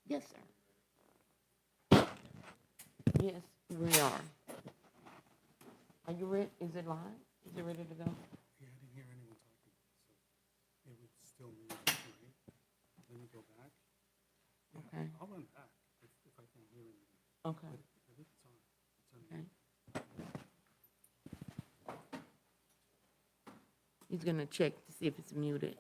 Yes, sir. Yes, we are. Are you ready? Is it live? Is it ready to go? Yeah, I didn't hear anyone talking, so it would still mean right? Let me go back. Yeah, Okay. I'll run back if I can't hear anything. Okay. But I think it's on. It's on. Okay. He's gonna check to see if it's muted.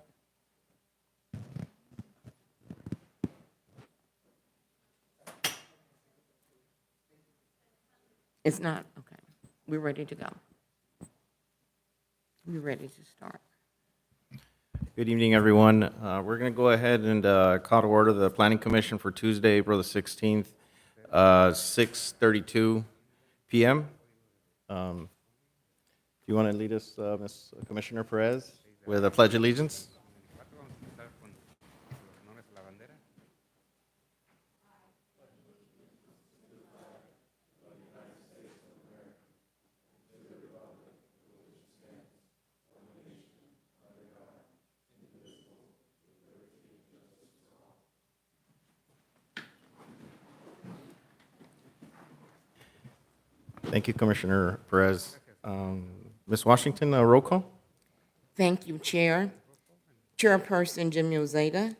It's not, okay. We're ready to go. We're ready to start. Good evening, everyone. We're going to go ahead and call to order the Planning Commission for Tuesday, April the 16th, 6:32 PM. Do you want to lead us, Ms. Commissioner Perez, with a pledge of allegiance? Thank you, Commissioner Perez. Ms. Washington, roll call? Thank you, Chair. Chairperson Jimmy Ozeta,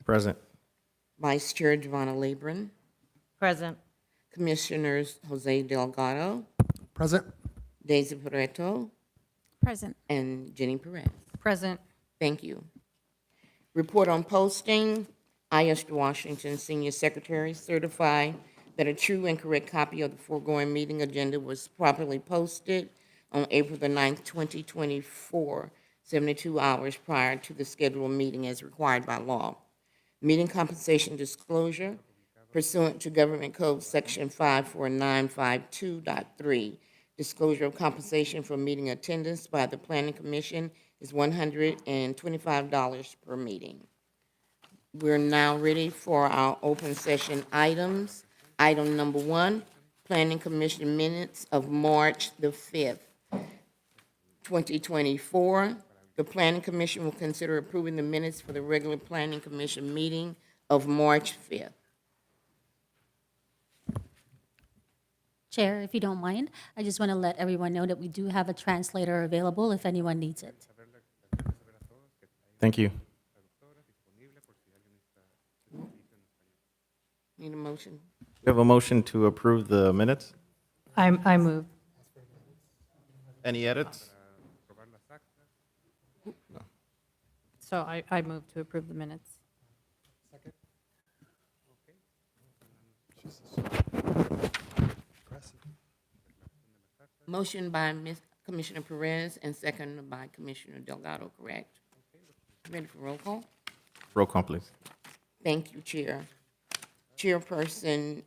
Present. Vice Chair Giovanna Labron, Present. Commissioners Jose Delgado, Present. Daisy Pareto, Present. and Jenny Perez. Present. Thank you. Report on posting. I, Esther Washington, Senior Secretary, certify that a true and correct copy of the foregoing meeting agenda was properly posted on April the 9th, 2024, 72 hours prior to the scheduled meeting as required by law. Meeting compensation disclosure pursuant to Government Code Section 54952.3. Disclosure of compensation for meeting attendance by the Planning Commission is $125 per meeting. We're now ready for our open session items. Item number 1, Planning Commission minutes of March the 5th, 2024. The Planning Commission will consider approving the minutes for the regular Planning Commission meeting of March 5th. Chair, if you don't mind, I just want to let everyone know that we do have a translator available if anyone needs it. Thank you. Need a motion? We have a motion to approve the minutes. I move. Any edits? So I move to approve the minutes. Motion by Commissioner Perez and second by Commissioner Delgado, correct? Ready for roll call? Roll call, please. Thank you, Chair. Chairperson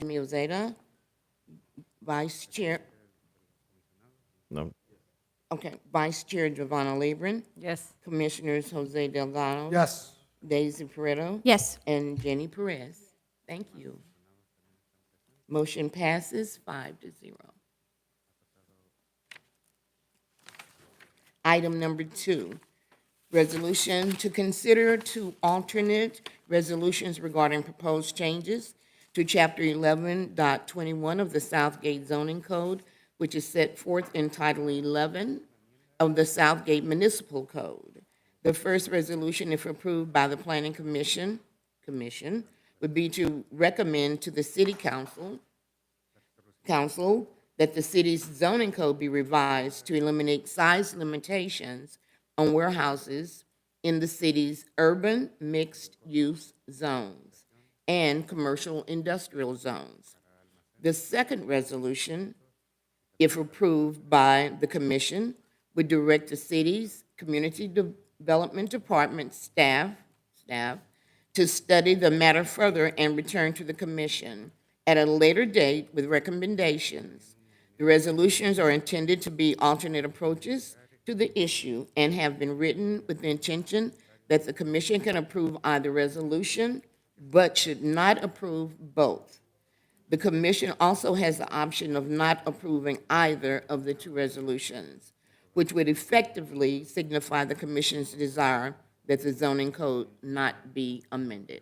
Jimmy Ozeta, Vice Chair, No. okay, Vice Chair Giovanna Labron, Yes. Commissioners Jose Delgado. Yes. Daisy Pareto. Yes. And Jenny Perez. Thank you. Motion passes 5-0. Item number 2, resolution to consider two alternate resolutions regarding proposed changes to Chapter 11.21 of the Southgate Zoning Code, which is set forth in Title 11 of the Southgate Municipal Code. The first resolution, if approved by the Planning Commission, would be to recommend to the City Council that the city's zoning code be revised to eliminate size limitations on warehouses in the city's urban mixed-use zones and commercial industrial zones. The second resolution, if approved by the commission, would direct the city's Community Development Department staff to study the matter further and return to the commission at a later date with recommendations. The resolutions are intended to be alternate approaches to the issue and have been written with the intention that the commission can approve either resolution, but should not approve both. The commission also has the option of not approving either of the two resolutions, which would effectively signify the commission's desire that the zoning code not be amended.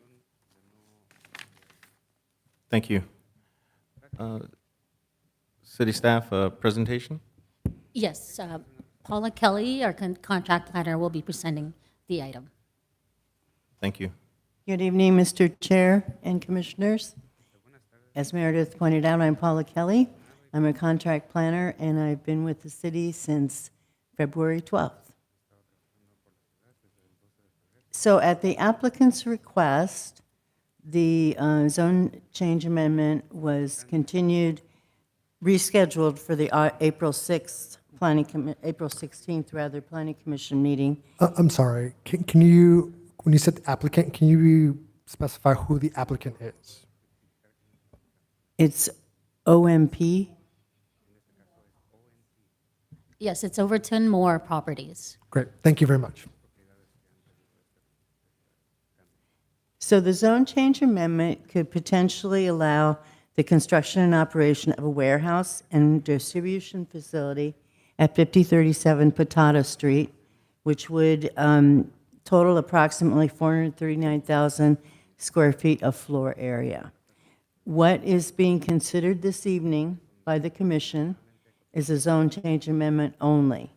Thank you. City staff, presentation? Yes, Paula Kelly, our contract planner, will be presenting the item. Thank you. Good evening, Mr. Chair and Commissioners. As Meredith pointed out, I'm Paula Kelly. I'm a contract planner, and I've been with the city since February 12th. So at the applicant's request, the zone change amendment was continued, rescheduled for the April 16th Planning Commission meeting. I'm sorry, can you, when you said the applicant, can you specify who the applicant is? It's OMP. Yes, it's Overton Moore Properties. Great, thank you very much. So the zone change amendment could potentially allow the construction and operation of a warehouse and distribution facility at 5037 Patata Street, which would total approximately 439,000 square feet of floor area. What is being considered this evening by the commission is a zone change amendment only.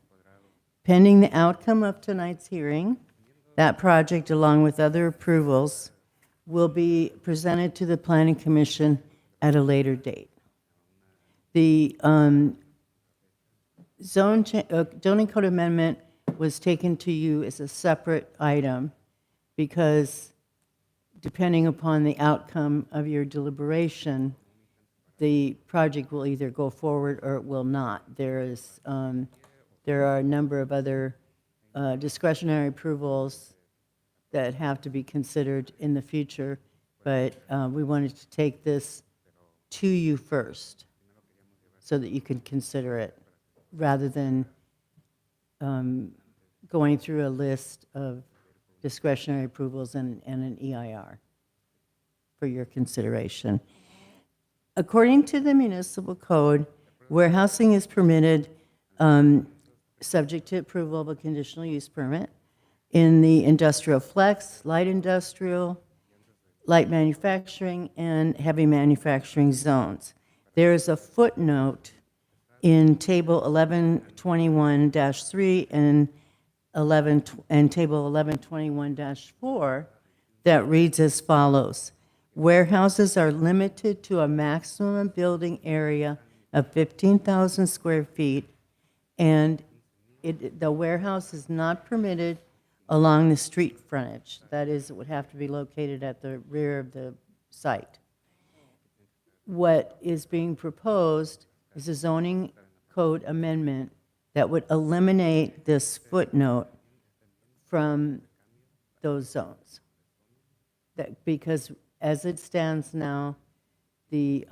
Pending the outcome of tonight's hearing, that project, along with other approvals, will be presented to the Planning Commission at a later date. The zoning code amendment was taken to you as a separate item because depending upon the outcome of your deliberation, the project will either go forward or it will not. There are a number of other discretionary approvals that have to be considered in the future, but we wanted to take this to you first so that you could consider it rather than going through a list of discretionary approvals and an EIR for your consideration. According to the municipal code, warehousing is permitted subject to approval of a conditional use permit in the industrial flex, light industrial, light manufacturing, and heavy manufacturing zones. There is a footnote in Table 1121-3 and Table 1121-4 that reads as follows. Warehouses are limited to a maximum building area of 15,000 square feet, and the warehouse is not permitted along the street frontage. That is, it would have to be located at the rear of the site. What is being proposed is a zoning code amendment that would eliminate this footnote from those zones. Because as it stands now, the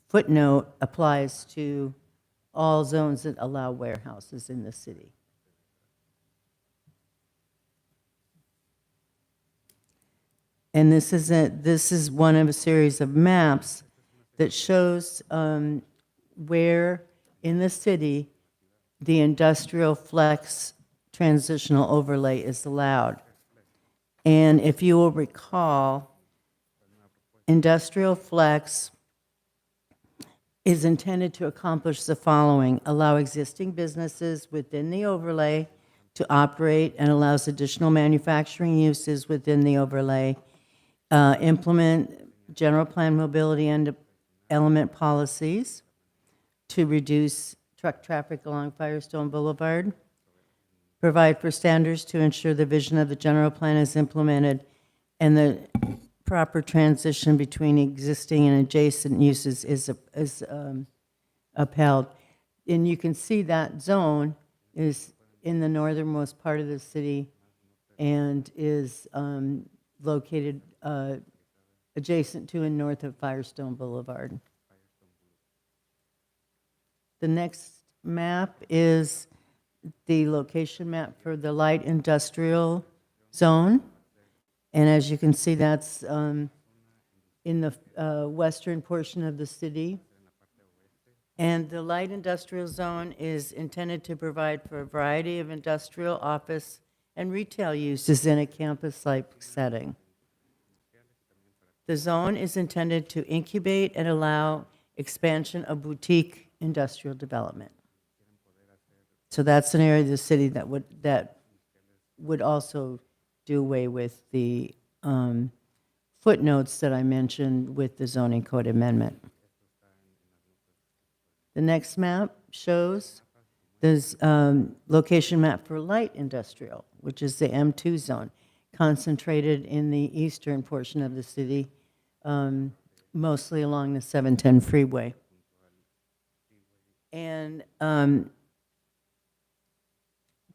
footnote applies to all zones that allow warehouses in the city. And this is one of a series of maps that shows where in the city the industrial flex transitional overlay is allowed. And if you will recall, industrial flex is intended to accomplish the following: allow existing businesses within the overlay to operate and allows additional manufacturing uses within the overlay, implement general plan mobility and element policies to reduce truck traffic along Firestone Boulevard, provide for standards to ensure the vision of the general plan is implemented and the proper transition between existing and adjacent uses is upheld. And you can see that zone is in the northernmost part of the city and is located adjacent to and north of Firestone Boulevard. The next map is the location map for the light industrial zone. And as you can see, that's in the western portion of the city. And the light industrial zone is intended to provide for a variety of industrial, office, and retail uses in a campus-like setting. The zone is intended to incubate and allow expansion of boutique industrial development. So that's an area of the city that would also do away with the footnotes that I mentioned with the zoning code amendment. The next map shows this location map for light industrial, which is the M2 zone, concentrated in the eastern portion of the city, mostly along the 710 freeway. And the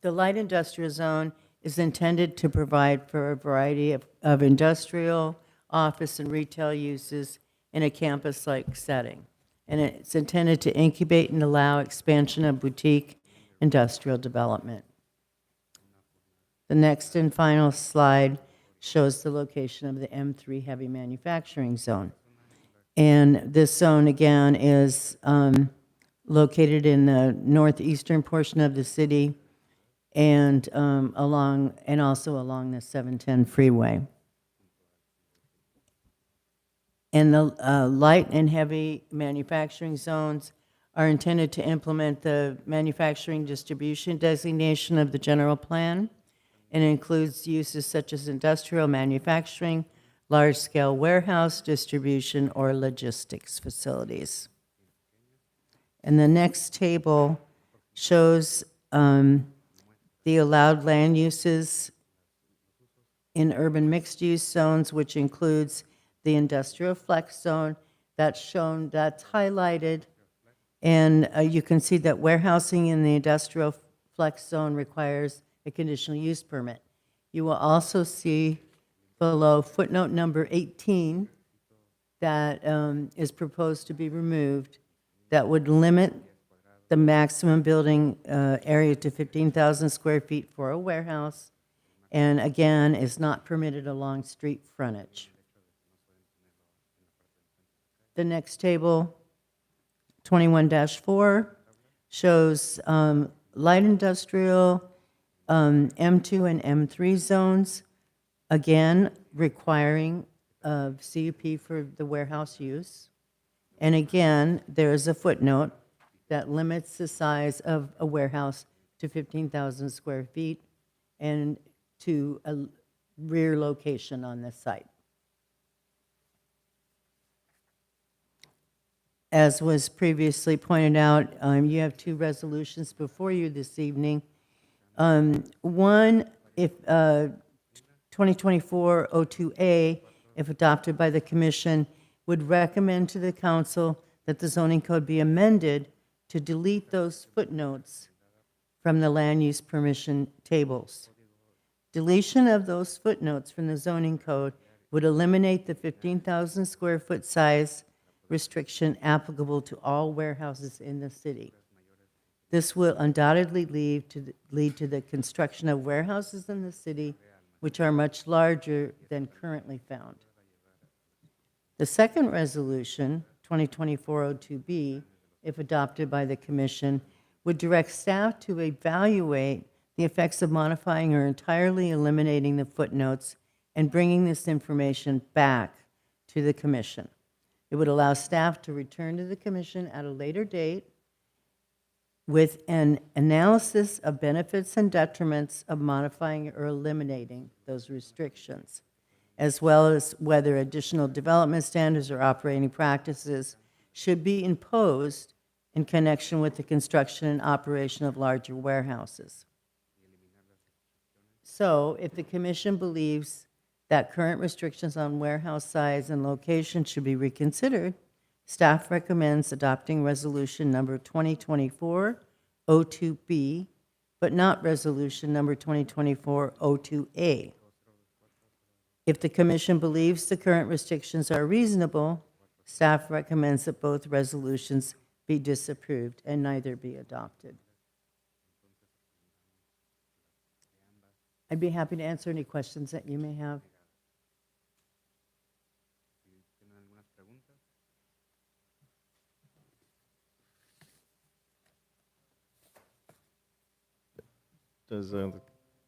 light industrial zone is intended to provide for a variety of industrial, office, and retail uses in a campus-like setting. And it's intended to incubate and allow expansion of boutique industrial development. The next and final slide shows the location of the M3 heavy manufacturing zone. And this zone, again, is located in the northeastern portion of the city and also along the 710 freeway. And the light and heavy manufacturing zones are intended to implement the manufacturing distribution designation of the general plan, and includes uses such as industrial manufacturing, large-scale warehouse distribution, or logistics facilities. And the next table shows the allowed land uses in urban mixed-use zones, which includes the industrial flex zone. That's shown, that's highlighted, and you can see that warehousing in the industrial flex zone requires a conditional use permit. You will also see below footnote number 18 that is proposed to be removed, that would limit the maximum building area to 15,000 square feet for a warehouse, and again, is not permitted along street frontage. The next table, 21-4, shows light industrial, M2 and M3 zones, again, requiring CUP for the warehouse use. And again, there is a footnote that limits the size of a warehouse to 15,000 square feet and to a rear location on the site. As was previously pointed out, you have two resolutions before you this evening. One, if 2024-02A, if adopted by the commission, would recommend to the council that the zoning code be amended to delete those footnotes from the land use permission tables. Deletion of those footnotes from the zoning code would eliminate the 15,000 square foot size restriction applicable to all warehouses in the city. This will undoubtedly lead to the construction of warehouses in the city, which are much larger than currently found. The second resolution, 2024-02B, if adopted by the commission, would direct staff to evaluate the effects of modifying or entirely eliminating the footnotes and bringing this information back to the commission. It would allow staff to return to the commission at a later date with an analysis of benefits and detriments of modifying or eliminating those restrictions, as well as whether additional development standards or operating practices should be imposed in connection with the construction and operation of larger warehouses. So, if the commission believes that current restrictions on warehouse size and location should be reconsidered, staff recommends adopting resolution number 2024-02B, but not resolution number 2024-02A. If the commission believes the current restrictions are reasonable, staff recommends that both resolutions be disapproved and neither be adopted. I'd be happy to answer any questions that you may have. Does the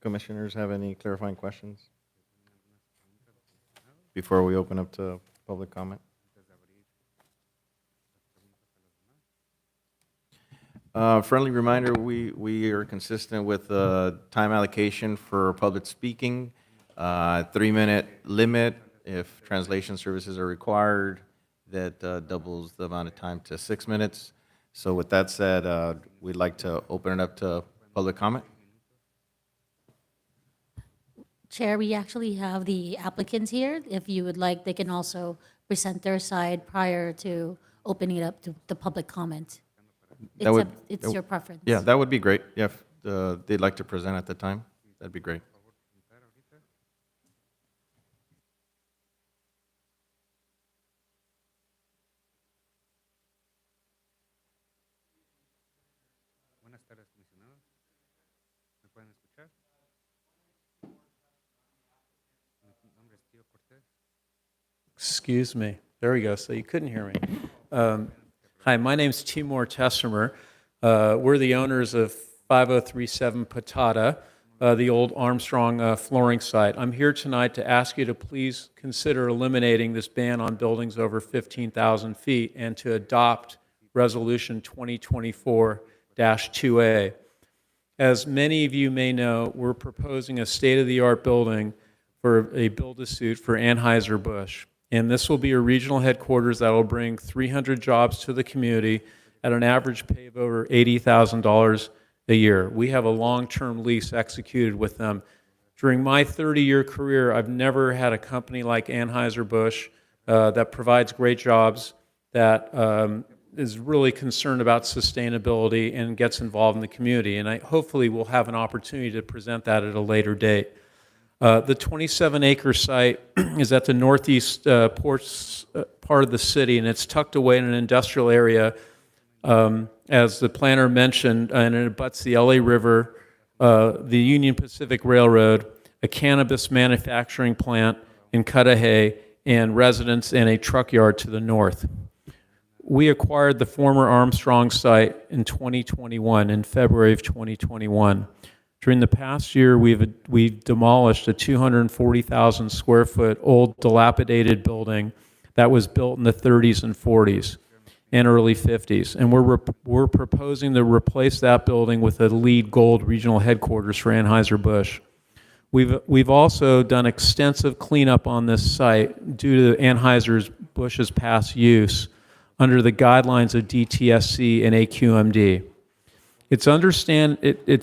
commissioners have any clarifying questions before we open up to public comment? Friendly reminder, we are consistent with the time allocation for public speaking, 3-minute limit. If translation services are required, that doubles the amount of time to 6 minutes. So with that said, we'd like to open it up to public comment. Chair, we actually have the applicants here. If you would like, they can also present their side prior to opening it up to the public comment. That would- It's your preference. Yeah, that would be great. Yeah, if they'd like to present at the time, that'd be great. Buenas tardes, comisionados. ¿Me pueden escuchar? Mi nombre es Tío Cortés. Excuse me. There we go. So you couldn't hear me. Hi, my name's Timur Tessimer. We're the owners of 5037 Patata, the old Armstrong flooring site. I'm here tonight to ask you to please consider eliminating this ban on buildings over 15,000 feet and to adopt Resolution 2024-2A. As many of you may know, we're proposing a state-of-the-art building for a build-to-suit for Anheuser-Busch. And this will be a regional headquarters that will bring 300 jobs to the community at an average pay of over $80,000 a year. We have a long-term lease executed with them. During my 30-year career, I've never had a company like Anheuser-Busch that provides great jobs, that is really concerned about sustainability and gets involved in the community. And hopefully we'll have an opportunity to present that at a later date. The 27-acre site is at the northeast part of the city, and it's tucked away in an industrial area, as the planner mentioned, and it abuts the LA River, the Union Pacific Railroad, a cannabis manufacturing plant in Cudahy, and residents and a truck yard to the north. We acquired the former Armstrong site in 2021, in February of 2021. During the past year, we've demolished a 240,000 square foot old dilapidated building that was built in the 30s and 40s and early 50s. And we're proposing to replace that building with a LEED Gold regional headquarters for Anheuser-Busch. We've also done extensive cleanup on this site due to Anheuser-Busch's past use under the guidelines of DTSC and AQMD. It's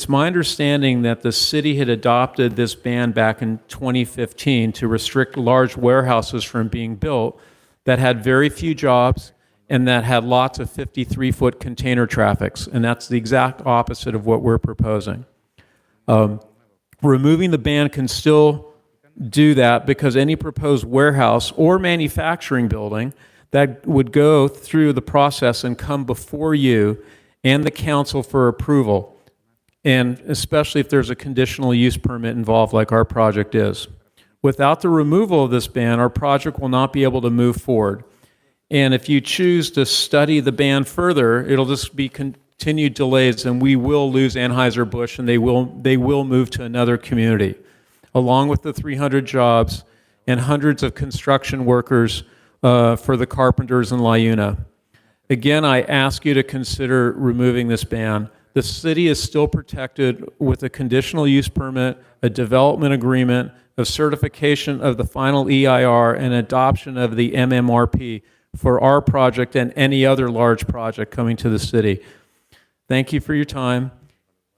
my understanding that the city had adopted this ban back in 2015 to restrict large warehouses from being built that had very few jobs and that had lots of 53-foot container traffics, and that's the exact opposite of what we're proposing. Removing the ban can still do that because any proposed warehouse or manufacturing building that would go through the process and come before you and the council for approval, and especially if there's a conditional use permit involved like our project is. Without the removal of this ban, our project will not be able to move forward. And if you choose to study the ban further, it'll just be continued delays, and we will lose Anheuser-Busch, and they will move to another community, along with the 300 jobs and hundreds of construction workers for the carpenters in La Una. Again, I ask you to consider removing this ban. The city is still protected with a conditional use permit, a development agreement, a certification of the final EIR, and adoption of the MMRP for our project and any other large project coming to the city. Thank you for your time.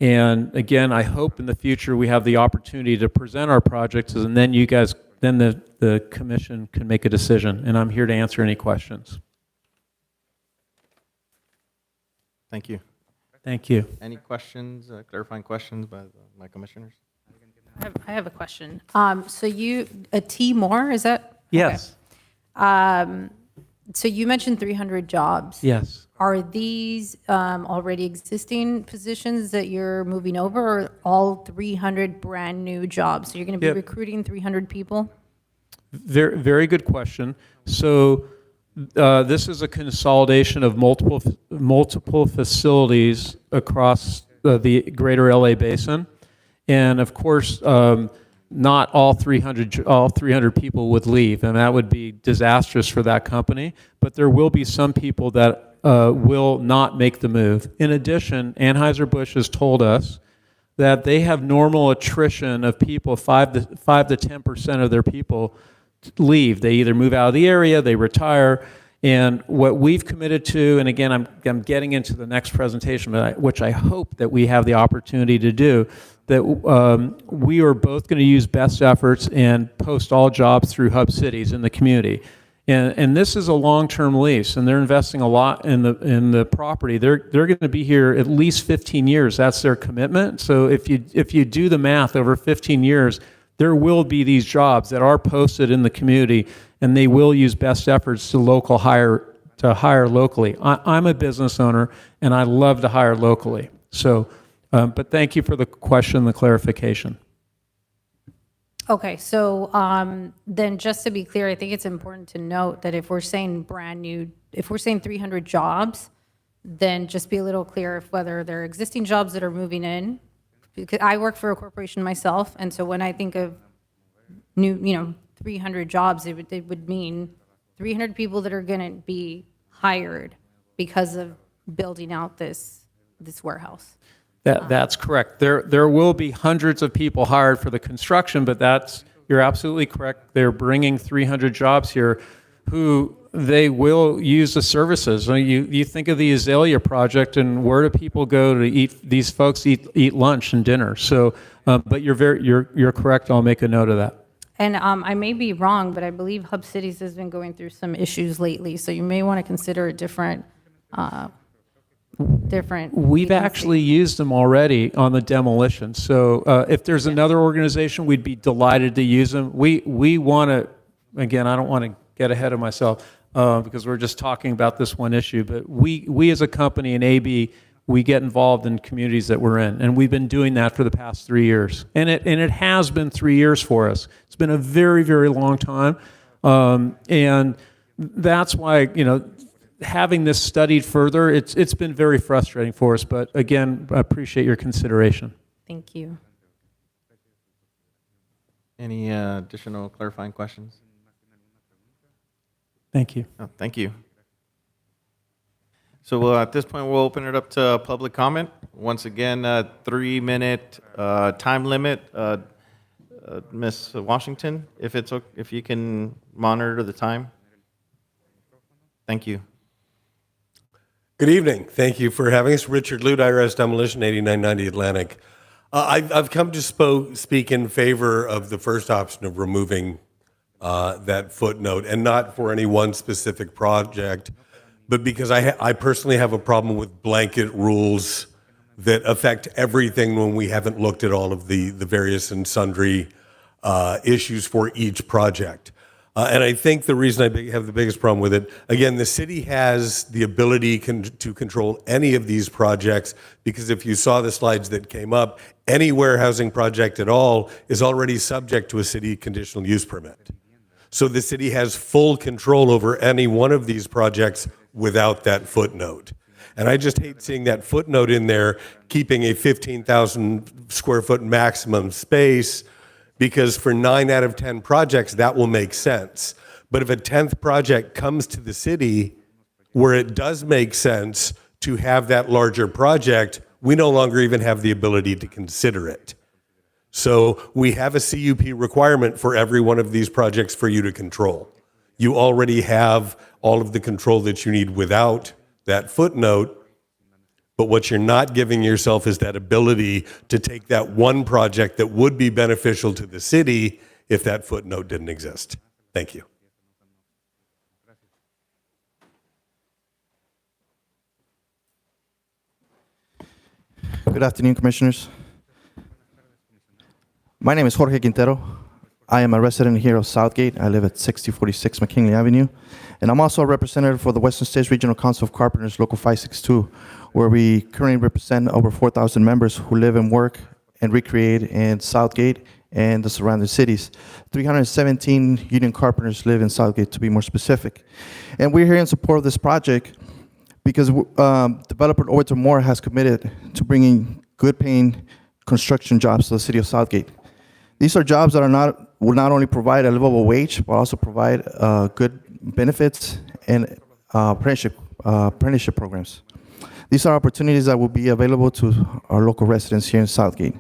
And again, I hope in the future we have the opportunity to present our projects, and then you guys, then the commission can make a decision. And I'm here to answer any questions. Thank you. Thank you. Any questions, clarifying questions by my commissioners? I have a question. So a T more, is that? Yes. Okay. So you mentioned 300 jobs. Yes. Are these already existing positions that you're moving over, or all 300 brand-new jobs? So you're going to be Yep. recruiting 300 people? Very, very good question. So this is a consolidation of multiple facilities across the greater LA basin. And of course, not all 300 people would leave, and that would be disastrous for that company. But there will be some people that will not make the move. In addition, Anheuser-Busch has told us that they have normal attrition of people, 5 to 10% of their people leave. They either move out of the area, they retire, and what we've committed to, and again, I'm getting into the next presentation, which I hope that we have the opportunity to do, that we are both going to use best efforts and post all jobs through hub cities in the community. And this is a long-term lease, and they're investing a lot in the property. They're going to be here at least 15 years. That's their commitment. So if you do the math over 15 years, there will be these jobs that are posted in the community, and they will use best efforts to hire locally. I'm a business owner, and I love to hire locally. So, but thank you for the question, the clarification. Okay, so then just to be clear, I think it's important to note that if we're saying brand new, if we're saying 300 jobs, then just be a little clear of whether they're existing jobs that are moving in. Because I work for a corporation myself, and so when I think of new, 300 jobs, it would mean 300 people that are going to be hired because of building out this warehouse. That's correct. There will be hundreds of people hired for the construction, but you're absolutely correct. They're bringing 300 jobs here who they will use the services. You think of the Azalea project, and where do people go to eat? These folks eat lunch and dinner. So, but you're correct. I'll make a note of that. And I may be wrong, but I believe Hub Cities has been going through some issues lately, so you may want to consider a different. We've actually used them already on the demolition. So if there's another organization, we'd be delighted to use them. We want to, again, I don't want to get ahead of myself because we're just talking about this one issue, but we as a company in AB, we get involved in communities that we're in, and we've been doing that for the past 3 years. And it has been 3 years for us. It's been a very, very long time. And that's why, having this studied further, it's been very frustrating for us. But again, I appreciate your consideration. Thank you. Any additional clarifying questions? Thank you. Oh, thank you. So at this point, we'll open it up to public comment. Once again, 3-minute time limit. Ms. Washington, if you can monitor the time. Thank you. Good evening. Thank you for having us. Richard Lute, IRS Demolition, 8990 Atlantic. I've come to speak in favor of the first option of removing that footnote, and not for any one specific project, but because I personally have a problem with blanket rules that affect everything when we haven't looked at all of the various and sundry issues for each project. And I think the reason I have the biggest problem with it, again, the city has the ability to control any of these projects, because if you saw the slides that came up, any warehousing project at all is already subject to a city conditional use permit. So the city has full control over any one of these projects without that footnote. And I just hate seeing that footnote in there, keeping a 15,000 square foot maximum space, because for 9 out of 10 projects, that will make sense. But if a 10th project comes to the city where it does make sense to have that larger project, we no longer even have the ability to consider it. So we have a CUP requirement for every one of these projects for you to control. You already have all of the control that you need without that footnote. But what you're not giving yourself is that ability to take that one project that would be beneficial to the city if that footnote didn't exist. Thank you. Good afternoon, Commissioners. My name is Jorge Quintero. I am a resident here of Southgate. I live at 6046 McKinley Avenue. And I'm also a representative for the Western States Regional Council of Carpenters, Local 562, where we currently represent over 4,000 members who live and work and recreate in Southgate and the surrounding cities. 317 union carpenters live in Southgate, to be more specific. And we're here in support of this project because developer Overton Moore has committed to bringing good-paying construction jobs to the city of Southgate. These are jobs that will not only provide a livable wage, but also provide good benefits and apprenticeship programs. These are opportunities that will be available to our local residents here in Southgate.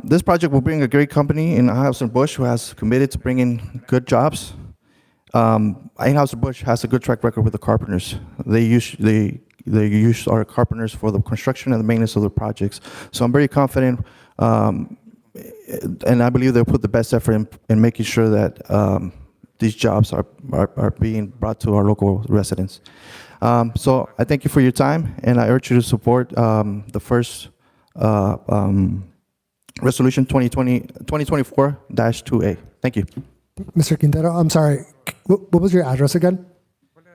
This project will bring a great company in Anheuser-Busch who has committed to bringing good jobs. Anheuser-Busch has a good track record with the carpenters. They use our carpenters for the construction and the maintenance of the projects. So I'm very confident, and I believe they'll put the best effort in making sure that these jobs are being brought to our local residents. So I thank you for your time, and I urge you to support the first Resolution 2024-2A. Thank you. Mr. Quintero, I'm sorry, what was your address again?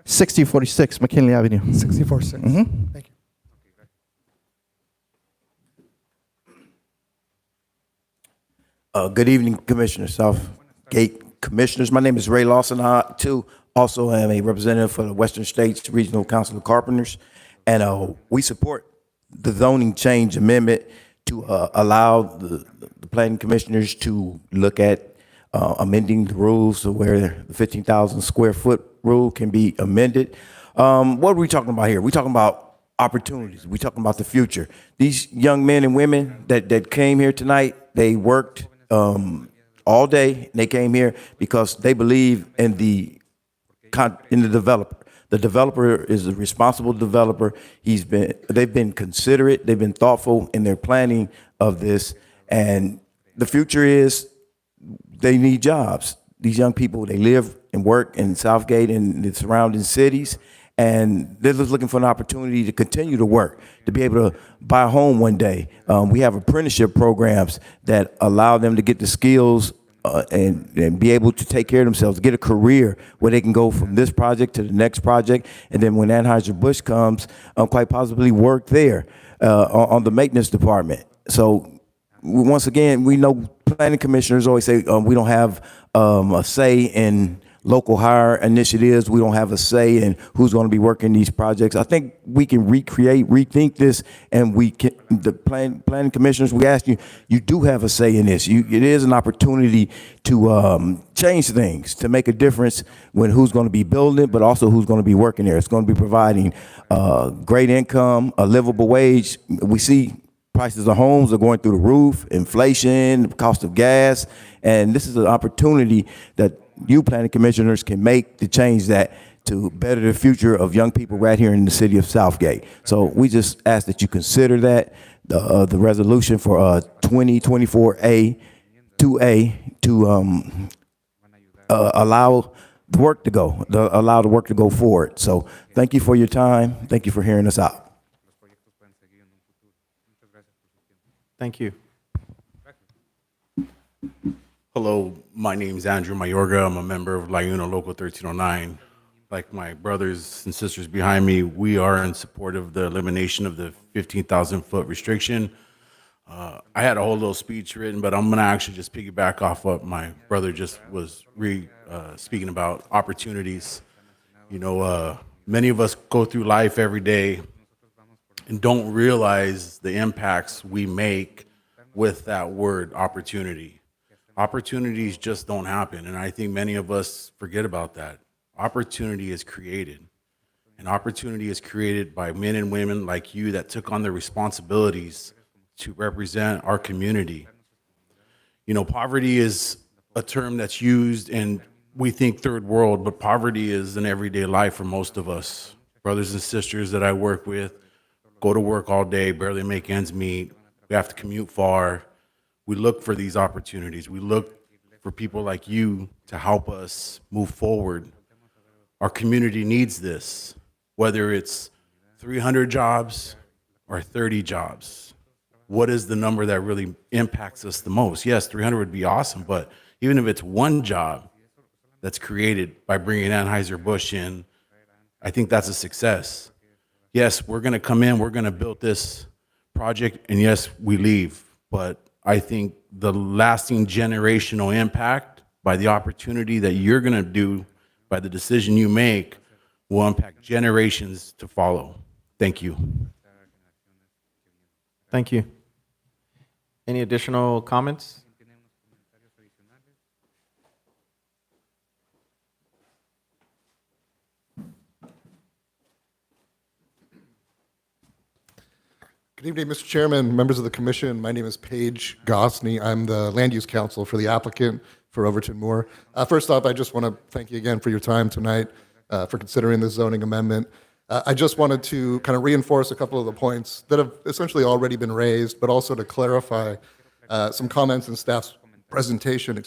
6046 McKinley Avenue. 646. Thank you. Good evening, Commissioner, Southgate Commissioners. My name is Ray Lawson. I, too, also am a representative for the Western States Regional Council of Carpenters, and we support the zoning change amendment to allow the planning commissioners to look at amending the rules to where the 15,000 square foot rule can be amended. What are we talking about here? We're talking about opportunities. We're talking about the future. These young men and women that came here tonight, they worked all day. They came here because they believe in the developer. The developer is a responsible developer. They've been considerate. They've been thoughtful in their planning of this. And the future is they need jobs. These young people, they live and work in Southgate and the surrounding cities. And they're just looking for an opportunity to continue to work, to be able to buy a home one day. We have apprenticeship programs that allow them to get the skills and be able to take care of themselves, get a career where they can go from this project to the next project. And then when Anheuser-Busch comes, quite possibly work there on the maintenance department. So once again, we know planning commissioners always say we don't have a say in local hire initiatives. We don't have a say in who's going to be working these projects. I think we can rethink this, and we can, the planning commissioners, we ask you, you do have a say in this. It is an opportunity to change things, to make a difference when who's going to be building it, but also who's going to be working there. It's going to be providing great income, a livable wage. We see prices of homes are going through the roof, inflation, the cost of gas, and this is an opportunity that you planning commissioners can make to change that to better the future of young people right here in the city of Southgate. So we just ask that you consider that, the resolution for 2024-2A to allow the work to go forward. So thank you for your time. Thank you for hearing us out. Thank you. Hello, my name is Andrew Mayorga. I'm a member of LiUNA Local 1309. Like my brothers and sisters behind me, we are in support of the elimination of the 15,000 foot restriction. I had a whole little speech written, but I'm gonna actually just piggyback off what my brother just was speaking about, opportunities. You know, many of us go through life every day and don't realize the impacts we make with that word opportunity. Opportunities just don't happen, and I think many of us forget about that. Opportunity is created, and opportunity is created by men and women like you that took on the responsibilities to represent our community. You know, poverty is a term that's used, and we think third world, but poverty is an everyday life for most of us. Brothers and sisters that I work with go to work all day, barely make ends meet. We have to commute far. We look for these opportunities. We look for people like you to help us move forward. Our community needs this, whether it's 300 jobs or 30 jobs. What is the number that really impacts us the most? Yes, 300 would be awesome, but even if it's one job that's created by bringing Anheuser-Busch in, I think that's a success. Yes, we're going to come in, we're going to build this project, and yes, we leave, but I think the lasting generational impact by the opportunity that you're going to do, by the decision you make, will impact generations to follow. Thank you. Thank you. Any additional comments? Good evening, Mr. Chairman, members of the commission. My name is Paige Gosney. I'm the land use counsel for the applicant for Overton Moore. First off, I just want to thank you again for your time tonight, for considering this zoning amendment. I just wanted to kind of reinforce a couple of the points that have essentially already been raised, but also to clarify some comments in staff's presentation,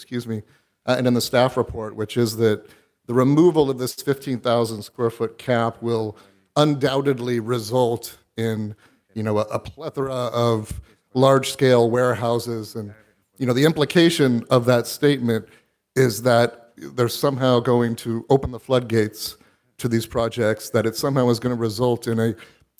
and in the staff report, which is that the removal of this 15,000 square foot cap will undoubtedly result in, a plethora of large-scale warehouses. And, the implication of that statement is that they're somehow going to open the floodgates to these projects, that it somehow is going to result in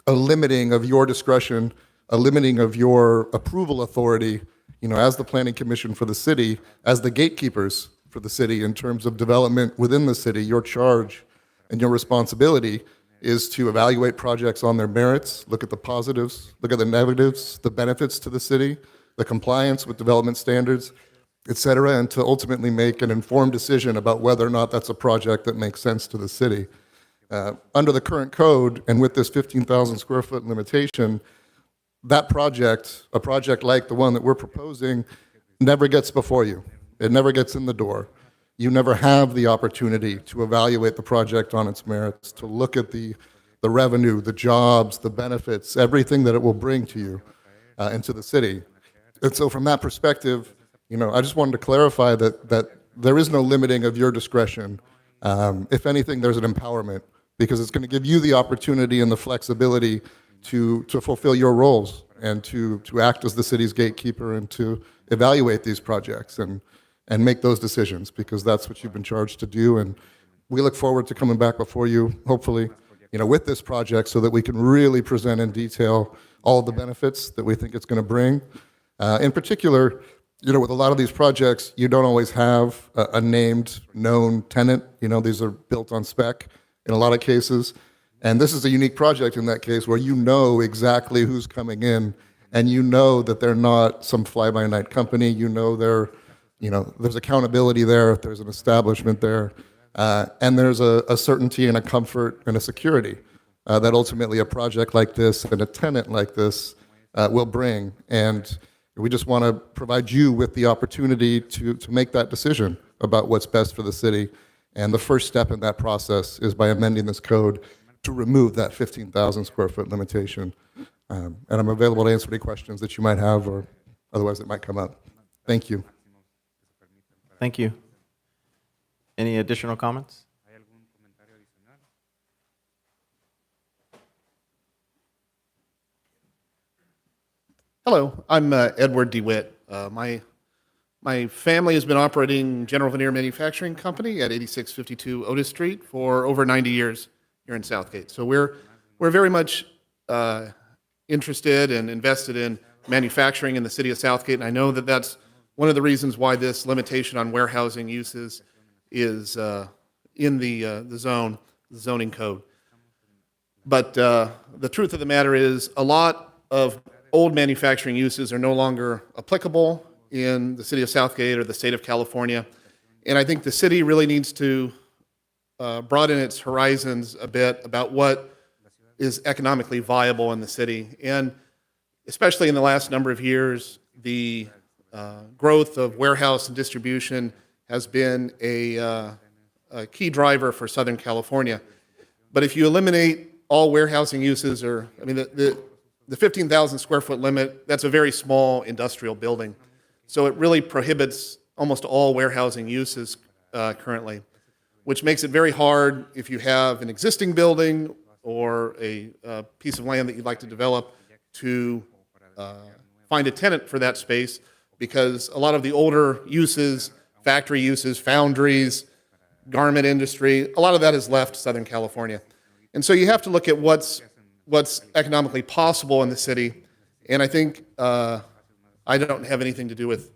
a limiting of your discretion, a limiting of your approval authority, as the planning commission for the city, as the gatekeepers for the city in terms of development within the city. Your charge and your responsibility is to evaluate projects on their merits, look at the positives, look at the negatives, the benefits to the city, the compliance with development standards, et cetera, and to ultimately make an informed decision about whether or not that's a project that makes sense to the city. Under the current code, and with this 15,000 square foot limitation, that project, a project like the one that we're proposing, never gets before you. It never gets in the door. You never have the opportunity to evaluate the project on its merits, to look at the revenue, the jobs, the benefits, everything that it will bring to you and to the city. And so from that perspective, I just wanted to clarify that there is no limiting of your discretion. If anything, there's an empowerment, because it's going to give you the opportunity and the flexibility to fulfill your roles and to act as the city's gatekeeper and to evaluate these projects and make those decisions, because that's what you've been charged to do. And we look forward to coming back before you, hopefully, with this project so that we can really present in detail all of the benefits that we think it's going to bring. In particular, with a lot of these projects, you don't always have a named, known tenant. These are built on spec in a lot of cases. And this is a unique project in that case where you know exactly who's coming in, and you know that they're not some fly-by-night company. There's accountability there, there's an establishment there, and there's a certainty and a comfort and a security that ultimately a project like this and a tenant like this will bring. And we just want to provide you with the opportunity to make that decision about what's best for the city. And the first step in that process is by amending this code to remove that 15,000 square foot limitation. And I'm available to answer any questions that you might have or otherwise that might come up. Thank you. Thank you. Any additional comments? Hello, I'm Edward DeWitt. My family has been operating General Veneer Manufacturing Company at 8652 Otis Street for over 90 years here in Southgate. So we're very much interested and invested in manufacturing in the city of Southgate, and I know that that's one of the reasons why this limitation on warehousing uses is in the zoning code. But the truth of the matter is a lot of old manufacturing uses are no longer applicable in the city of Southgate or the state of California. And I think the city really needs to broaden its horizons a bit about what is economically viable in the city. And especially in the last number of years, the growth of warehouse and distribution has been a key driver for Southern California. But if you eliminate all warehousing uses, the 15,000 square foot limit, that's a very small industrial building. So it really prohibits almost all warehousing uses currently, which makes it very hard if you have an existing building or a piece of land that you'd like to develop to find a tenant for that space, because a lot of the older uses, factory uses, foundries, garment industry, a lot of that has left Southern California. And so you have to look at what's economically possible in the city. And I think I don't have anything to do with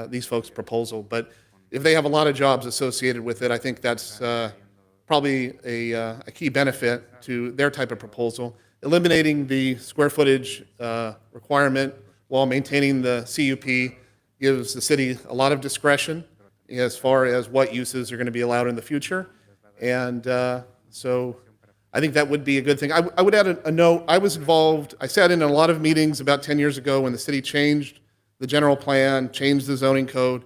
these folks' proposal, but if they have a lot of jobs associated with it, I think that's probably a key benefit to their type of proposal. Eliminating the square footage requirement while maintaining the CUP gives the city a lot of discretion as far as what uses are going to be allowed in the future. And so I think that would be a good thing. I would add a note. I was involved, I sat in a lot of meetings about 10 years ago when the city changed the general plan, changed the zoning code.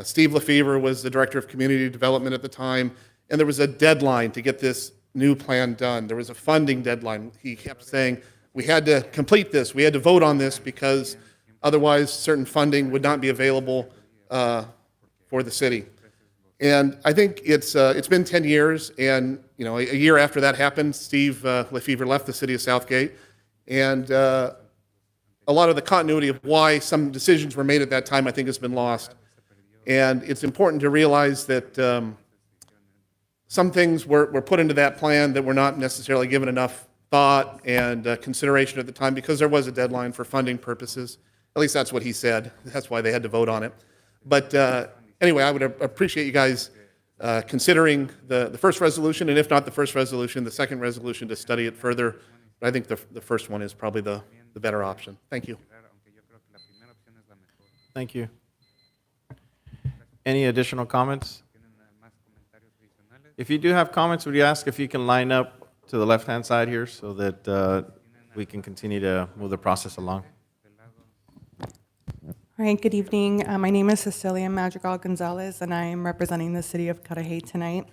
Steve Lefevre was the director of community development at the time, and there was a deadline to get this new plan done. There was a funding deadline. He kept saying, we had to complete this, we had to vote on this because otherwise certain funding would not be available for the city. And I think it's been 10 years, and a year after that happened, Steve Lefevre left the city of Southgate, and a lot of the continuity of why some decisions were made at that time, I think, has been lost. And it's important to realize that some things were put into that plan that were not necessarily given enough thought and consideration at the time because there was a deadline for funding purposes. At least that's what he said. That's why they had to vote on it. But anyway, I would appreciate you guys considering the first resolution, and if not the first resolution, the second resolution to study it further. But I think the first one is probably the better option. Thank you. Thank you. Any additional comments? If you do have comments, would you ask if you can line up to the left-hand side here so that we can continue to move the process along? All right, good evening. My name is Cecilia Madrigal Gonzalez, and I am representing the city of Cudahy tonight.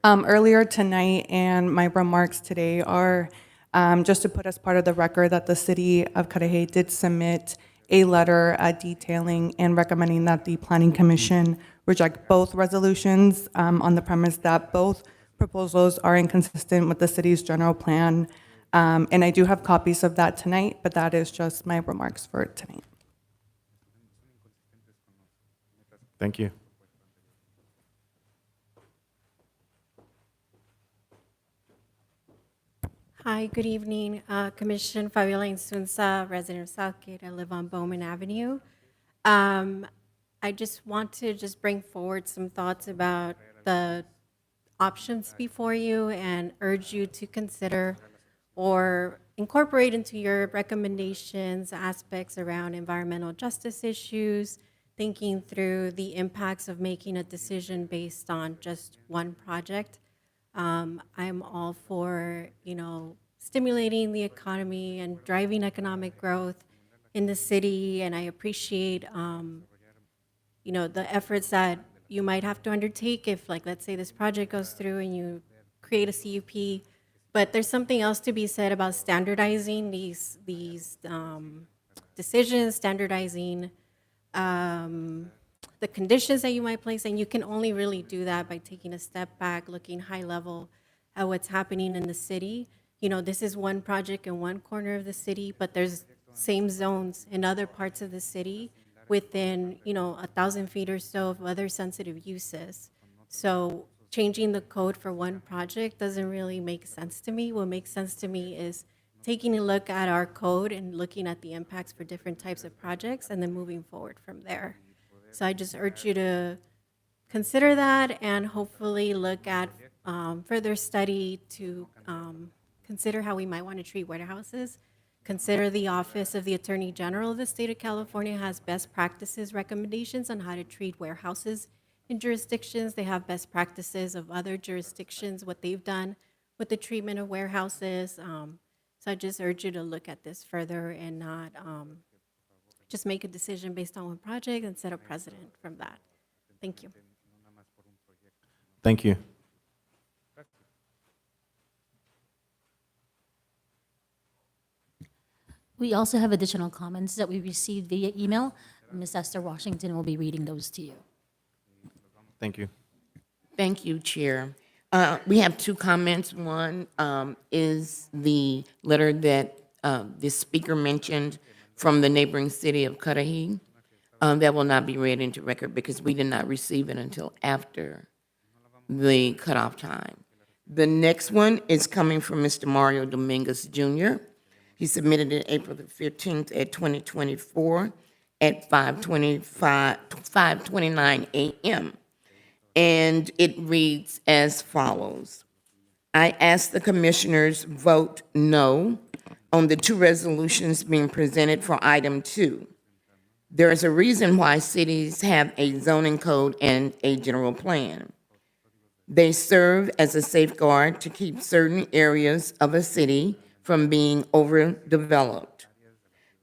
Earlier tonight and my remarks today are just to put as part of the record that the city of Cudahy did submit a letter detailing and recommending that the Planning Commission reject both resolutions on the premise that both proposals are inconsistent with the city's general plan. And I do have copies of that tonight, but that is just my remarks for tonight. Thank you. Hi, good evening. Commission Fabiola Insunza, resident of Southgate. I live on Bowman Avenue. I just want to bring forward some thoughts about the options before you and urge you to consider or incorporate into your recommendations aspects around environmental justice issues, thinking through the impacts of making a decision based on just one project. I'm all for, stimulating the economy and driving economic growth in the city, and I appreciate, the efforts that you might have to undertake if, let's say this project goes through and you create a CUP, but there's something else to be said about standardizing these decisions, standardizing the conditions that you might place, and you can only really do that by taking a step back, looking high level at what's happening in the city. This is one project in one corner of the city, but there's same zones in other parts of the city within, 1,000 feet or so of other sensitive uses. So changing the code for one project doesn't really make sense to me. What makes sense to me is taking a look at our code and looking at the impacts for different types of projects and then moving forward from there. So I just urge you to consider that and hopefully look at further study to consider how we might want to treat warehouses. Consider the Office of the Attorney General of the State of California has best practices recommendations on how to treat warehouses in jurisdictions. They have best practices of other jurisdictions, what they've done with the treatment of warehouses. So I just urge you to look at this further and not just make a decision based on one project and set a precedent from that. Thank you. Thank you. We also have additional comments that we received via email. Ms. Esther Washington will be reading those to you. Thank you. Thank you, Chair. We have two comments. One is the letter that the speaker mentioned from the neighboring city of Cudahy. That will not be read into record because we did not receive it until after the cutoff time. The next one is coming from Mr. Mario Dominguez Jr. He submitted it April the 15th at 2024 at 5:29 a.m. And it reads as follows. I ask the commissioners vote no on the two resolutions being presented for item 2. There is a reason why cities have a zoning code and a general plan. They serve as a safeguard to keep certain areas of a city from being overdeveloped.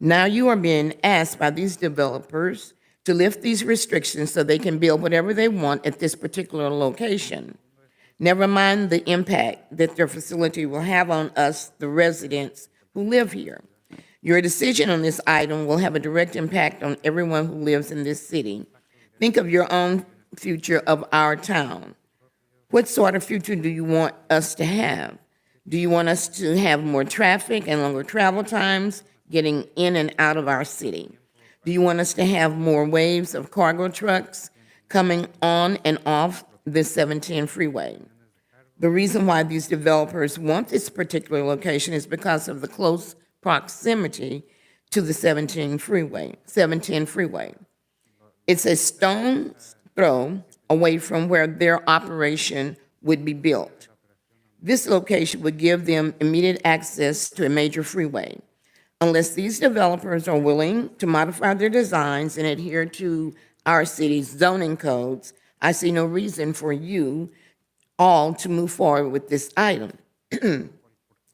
Now you are being asked by these developers to lift these restrictions so they can build whatever they want at this particular location. Never mind the impact that their facility will have on us, the residents who live here. Your decision on this item will have a direct impact on everyone who lives in this city. Think of your own future of our town. What sort of future do you want us to have? Do you want us to have more traffic and longer travel times getting in and out of our city? Do you want us to have more waves of cargo trucks coming on and off the 710 freeway? The reason why these developers want this particular location is because of the close proximity to the 710 freeway. It's a stone's throw away from where their operation would be built. This location would give them immediate access to a major freeway. Unless these developers are willing to modify their designs and adhere to our city's zoning codes, I see no reason for you all to move forward with this item.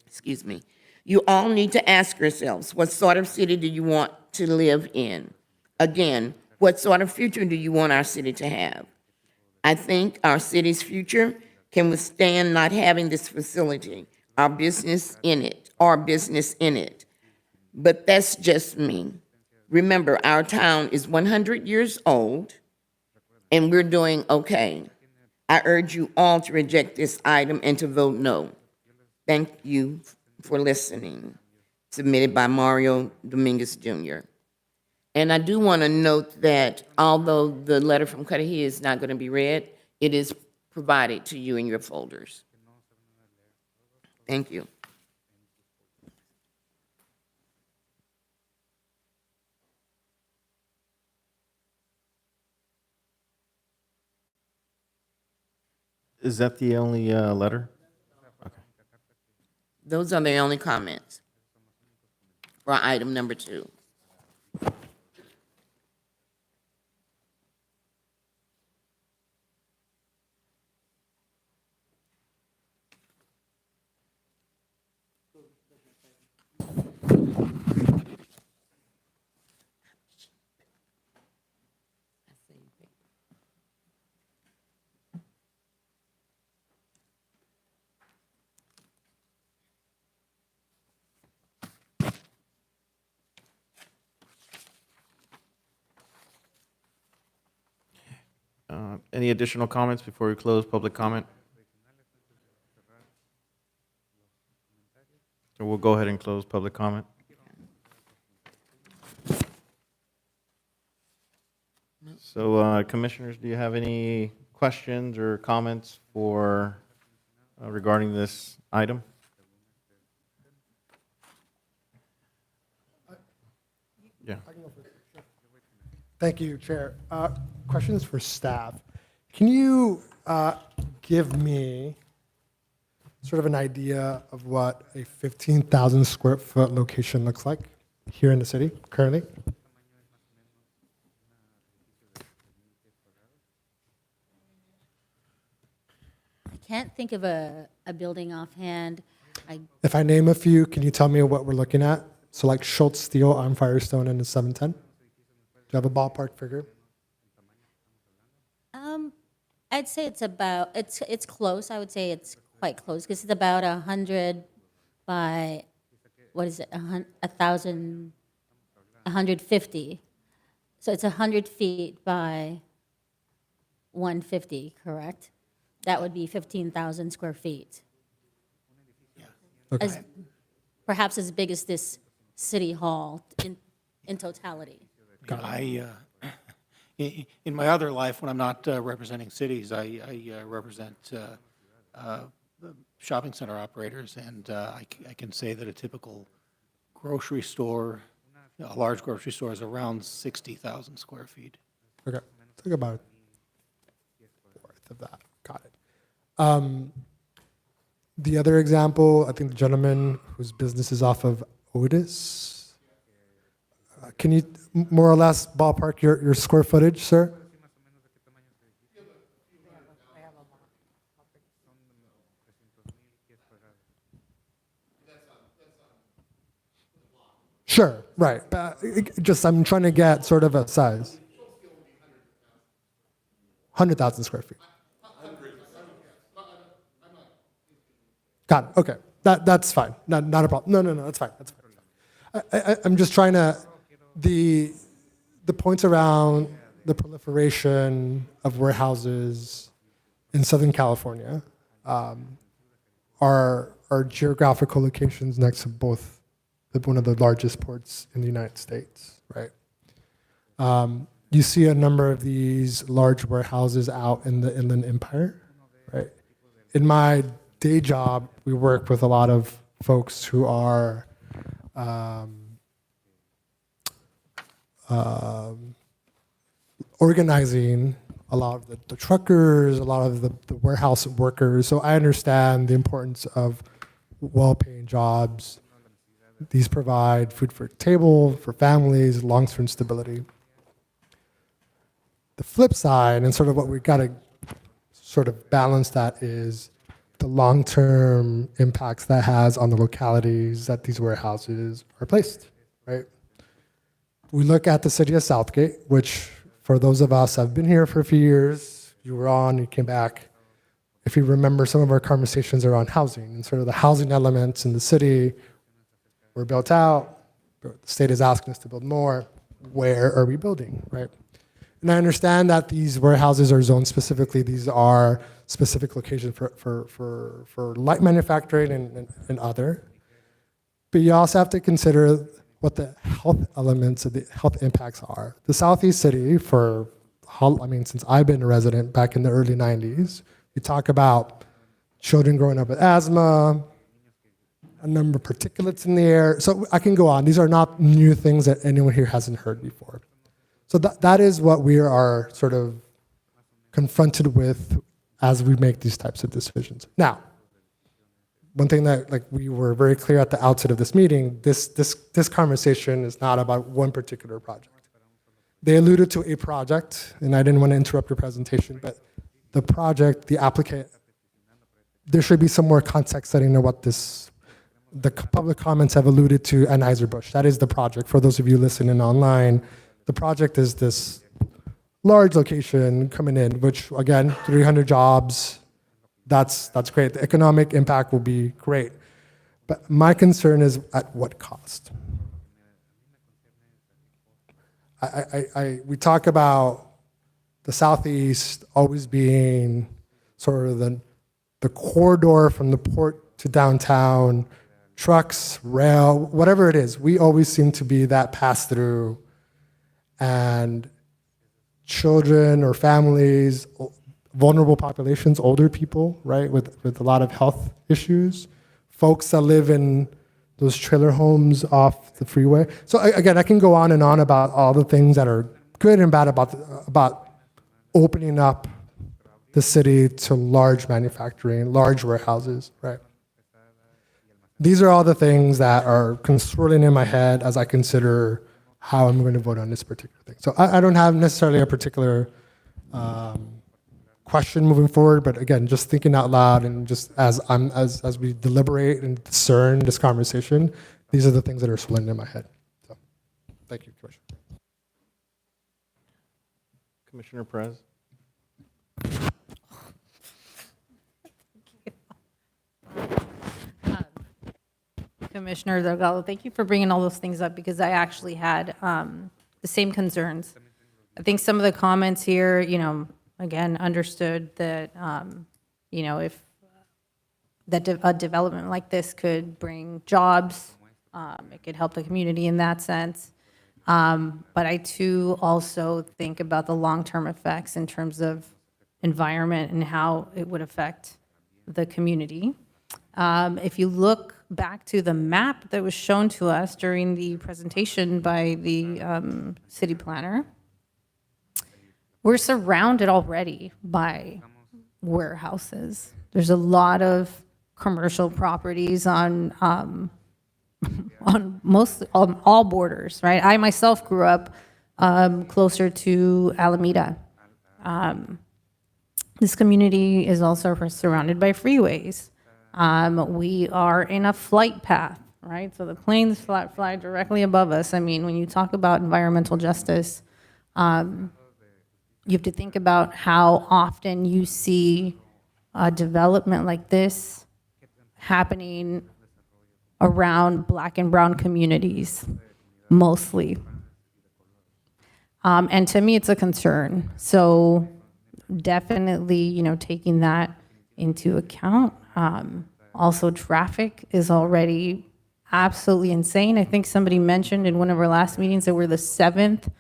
Excuse me. You all need to ask yourselves, what sort of city do you want to live in? Again, what sort of future do you want our city to have? I think our city's future can withstand not having this facility, our business in it. But that's just me. Remember, our town is 100 years old, and we're doing okay. I urge you all to reject this item and to vote no. Thank you for listening. Submitted by Mario Dominguez Jr. And I do want to note that although the letter from Cudahy is not going to be read, it is provided to you in your folders. Thank you. Is that the only letter? Those are the only comments for item number 2. Any additional comments before we close public comment? So we'll go ahead and close public comment. So, commissioners, do you have any questions or comments for regarding this item? Yeah. Thank you, Chair. Questions for staff. Can you give me sort of an idea of what a 15,000 square foot location looks like here in the city currently? I can't think of a building offhand. If I name a few, can you tell me what we're looking at? So like Schultz Steel on Firestone and the 710? Do you have a ballpark figure? I'd say it's about, it's close. I would say it's quite close because it's about 100 by, what is it, 1,000, 150. So it's 100 feet by 150, correct? That would be 15,000 square feet. Okay. Perhaps as big as this city hall in totality. In my other life, when I'm not representing cities, I represent shopping center operators, and I can say that a typical grocery store, a large grocery store, is around 60,000 square feet. Okay, think about a fourth of that. Got it. The other example, I think the gentleman whose business is off of Otis. Can you more or less ballpark your square footage, sir? Sure, right. But just I'm trying to get sort of a size. 100,000 square feet. Got it. Okay, that's fine. Not a problem. No. That's fine. That's fine. I'm just trying to the points around the proliferation of warehouses in Southern California are geographical locations next to both one of the largest ports in the United States, right? You see a number of these large warehouses out in the Inland Empire, right? In my day job, we work with a lot of folks who are organizing a lot of the truckers, a lot of the warehouse workers. So I understand the importance of well-paying jobs. These provide food for table, for families, long-term stability. The flip side, and sort of what we got to sort of balance that, is the long-term impacts that has on the localities that these warehouses are placed, right? We look at the city of Southgate, which for those of us who have been here for a few years, you were on, you came back. If you remember, some of our conversations around housing and sort of the housing elements in the city were built out. The state is asking us to build more. Where are we building, right? And I understand that these warehouses are zoned specifically. These are specific locations for light manufacturing and other. But you also have to consider what the health elements of the health impacts are. The Southeast City, since I've been a resident back in the early 90s, you talk about children growing up with asthma, a number of particulates in the air. So I can go on. These are not new things that anyone here hasn't heard before. So that is what we are sort of confronted with as we make these types of decisions. Now, one thing that we were very clear at the outset of this meeting, this conversation is not about one particular project. They alluded to a project, and I didn't want to interrupt your presentation, but the project, the applicant, there should be some more context setting of what the public comments have alluded to Anheuser-Busch. That is the project. For those of you listening online, the project is this large location coming in, which again, 300 jobs, that's great. The economic impact will be great. But my concern is at what cost? We talk about the Southeast always being sort of the corridor from the port to downtown, trucks, rail, whatever it is. We always seem to be that pass-through, and children or families, vulnerable populations, older people, right, with a lot of health issues, folks that live in those trailer homes off the freeway. So again, I can go on and on about all the things that are good and bad about opening up the city to large manufacturing, large warehouses, right? These are all the things that are swirling in my head as I consider how I'm going to vote on this particular thing. So I don't have necessarily a particular question moving forward, but again, just thinking out loud and just as we deliberate and discern this conversation, these are the things that are swirling in my head. So, thank you, Commissioner. Commissioner Perez? Commissioner Delgado, thank you for bringing all those things up, because I actually had the same concerns. I think some of the comments here, again, understood that, if a development like this could bring jobs, it could help the community in that sense. But I too also think about the long-term effects in terms of environment and how it would affect the community. If you look back to the map that was shown to us during the presentation by the city planner, we're surrounded already by warehouses. There's a lot of commercial properties on all borders, right? I myself grew up closer to Alameda. This community is also surrounded by freeways. We are in a flight path right? So the planes fly directly above us. I mean, when you talk about environmental justice, you have to think about how often you see development like this happening around Black and brown communities, mostly. And to me, it's a concern. So definitely, you know, taking that into account. Also, traffic is already absolutely insane. I think somebody mentioned in one of our last meetings that we're the 7th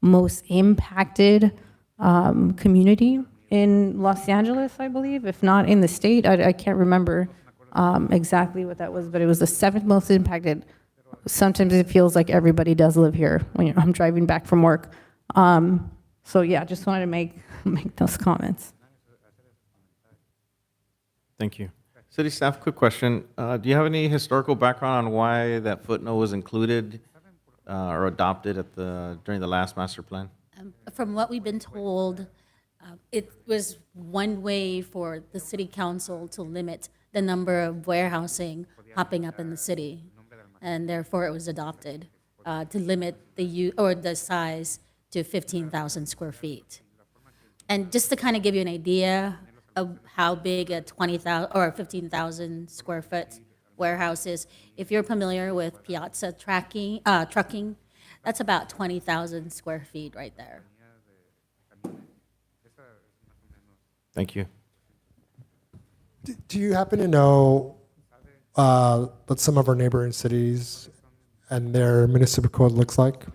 most impacted community in Los Angeles, I believe, if not in the state. I can't remember exactly what that was, but it was the 7th most impacted. Sometimes it feels like everybody does live here when I'm driving back from work. So yeah, just wanted to make those comments. Thank you. City staff, quick question. Do you have any historical background on why that footnote was included or adopted during the last master plan? From what we've been told, it was one way for the city council to limit the number of warehousing popping up in the city, and therefore it was adopted to limit the size to 15,000 square feet. And just to kind of give you an idea of how big a 20,000 or 15,000 square foot warehouse is, if you're familiar with Piazza Trucking, that's about 20,000 square feet right there. Thank you. Do you happen to know what some of our neighboring cities and their municipal code looks like?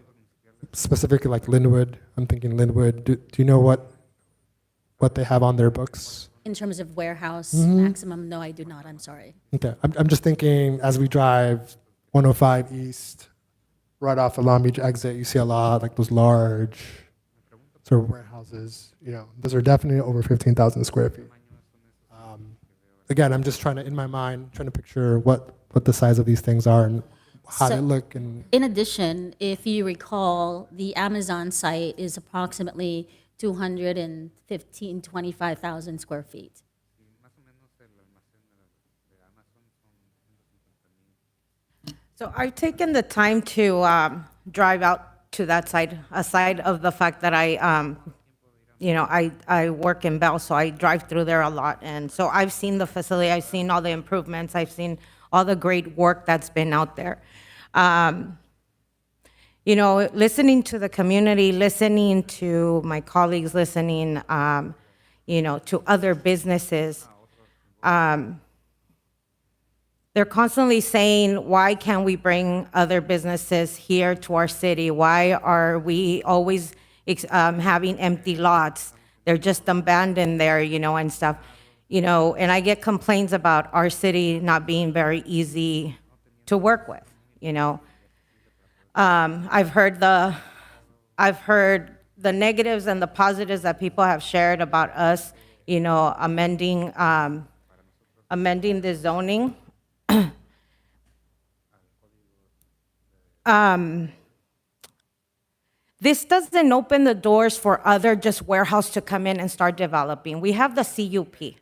Specifically like Linwood, I'm thinking Linwood. Do you know what they have on their books? In terms of warehouse maximum, no, I do not, I'm sorry. Okay, I'm just thinking as we drive 105 East, right off the Long Beach exit, you see a lot like those large sort of warehouses. You know, those are definitely over 15,000 square feet. Again, I'm just trying to, in my mind, trying to picture what the size of these things are and how they look. And In addition, if you recall, the Amazon site is approximately 25,000 square feet. So I've taken the time to drive out to that side, aside of the fact that I work in Bell, so I drive through there a lot. And so I've seen the facility, I've seen all the improvements, I've seen all the great work that's been out there. You know, listening to the community, listening to my colleagues, listening, to other businesses, they're constantly saying, why can't we bring other businesses here to our city? Why are we always having empty lots? They're just abandoned there, and stuff. And I get complaints about our city not being very easy to work with, I've heard the negatives and the positives that people have shared about us, amending the zoning. This doesn't open the doors for other just warehouse to come in and start developing. We have the CUP,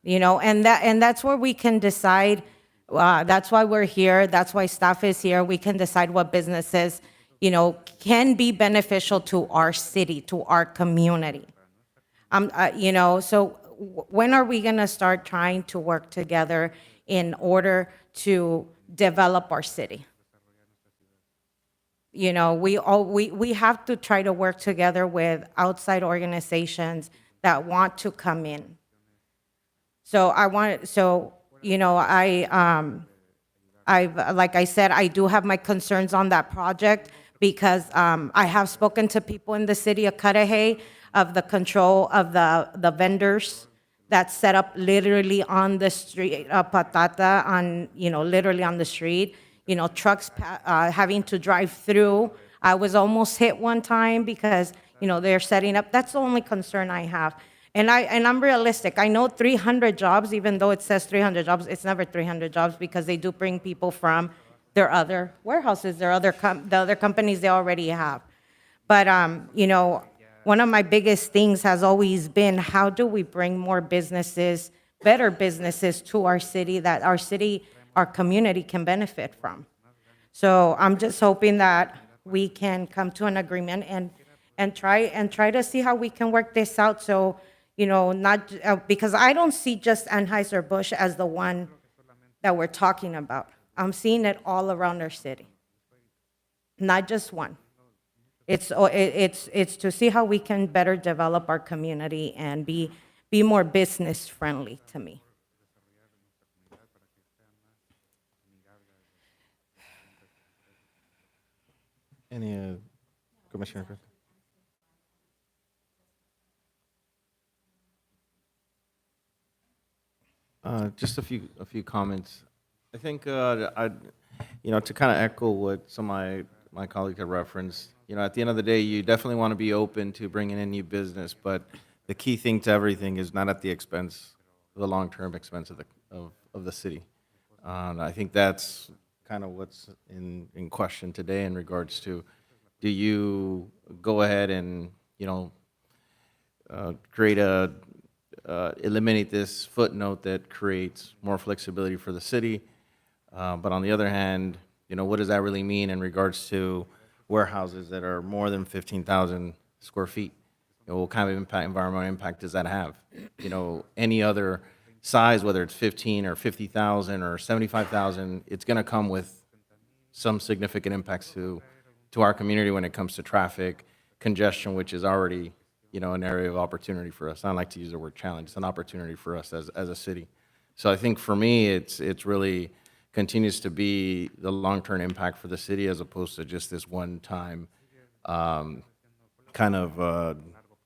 and that's where we can decide. That's why we're here. That's why staff is here. We can decide what businesses, can be beneficial to our city, to our community. So when are we going to start trying to work together in order to develop our city? We have to try to work together with outside organizations that want to come in. Like I said, I do have my concerns on that project because I have spoken to people in the city of Cudahy of the control of the vendors that's set up literally on the street, patata on, literally on the street. Trucks having to drive through. I was almost hit one time because, they're setting up. That's the only concern I have. And I'm realistic. I know 300 jobs, even though it says 300 jobs, it's never 300 jobs because they do bring people from their other warehouses, the other companies they already have. But, one of my biggest things has always been, how do we bring more businesses, better businesses to our city, that our our community can benefit from. So I'm just hoping that we can come to an agreement and try to see how we can work this out. So, you know, not, because I don't see just Anheuser-Busch as the one that we're talking about. I'm seeing it all around our city, not just one. It's to see how we can better develop our community and be more business friendly to me. Any, Commissioner Chris? Just a few comments. I think, to kind of echo what some of my colleagues have referenced, at the end of the day, you definitely want to be open to bringing in new business, but the key thing to everything is not at the expense, the long-term expense of the city. And I think that's kind of what's in question today in regards to, do you go ahead and, eliminate this footnote that creates more flexibility for the city? But on the other hand, what does that really mean in regards to warehouses that are more than 15,000 square feet? What kind of environmental impact does that have? Any other size, whether it's 15 or 50,000 or 75,000, it's going to come with some significant impacts to our community when it comes to traffic, congestion, which is already, an area of opportunity for us. I don't like to use the word challenge. It's an opportunity for us as a city. So I think for me, it's really continues to be the long-term impact for the city as opposed to just this one-time kind of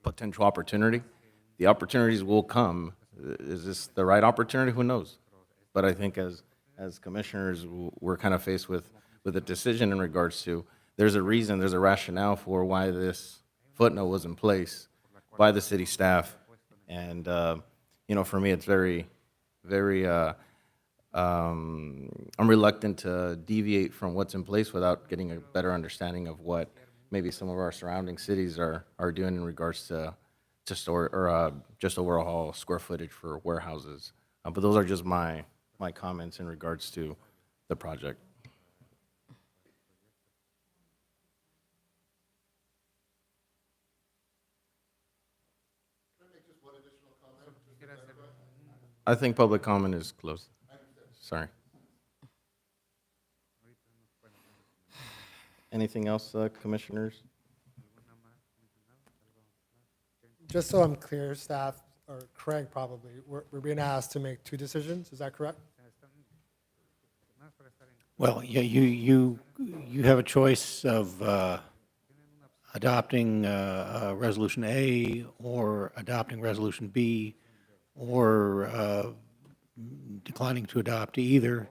potential opportunity. The opportunities will come. Is this the right opportunity? Who knows? But I think as commissioners, we're kind of faced with a decision in regards to, there's a reason, there's a rationale for why this footnote was in place by the city staff. And, for me, it's very, very, I'm reluctant to deviate from what's in place without getting a better understanding of what maybe some of our surrounding cities are doing in regards to just overall square footage for warehouses. But those are just my comments in regards to the project. I think public comment is closed. Sorry. Anything else, commissioners? Just so I'm clear, staff, or Craig probably, we're being asked to make two decisions, is that correct? Well, yeah, you have a choice of adopting Resolution A or adopting Resolution B or declining to adopt either.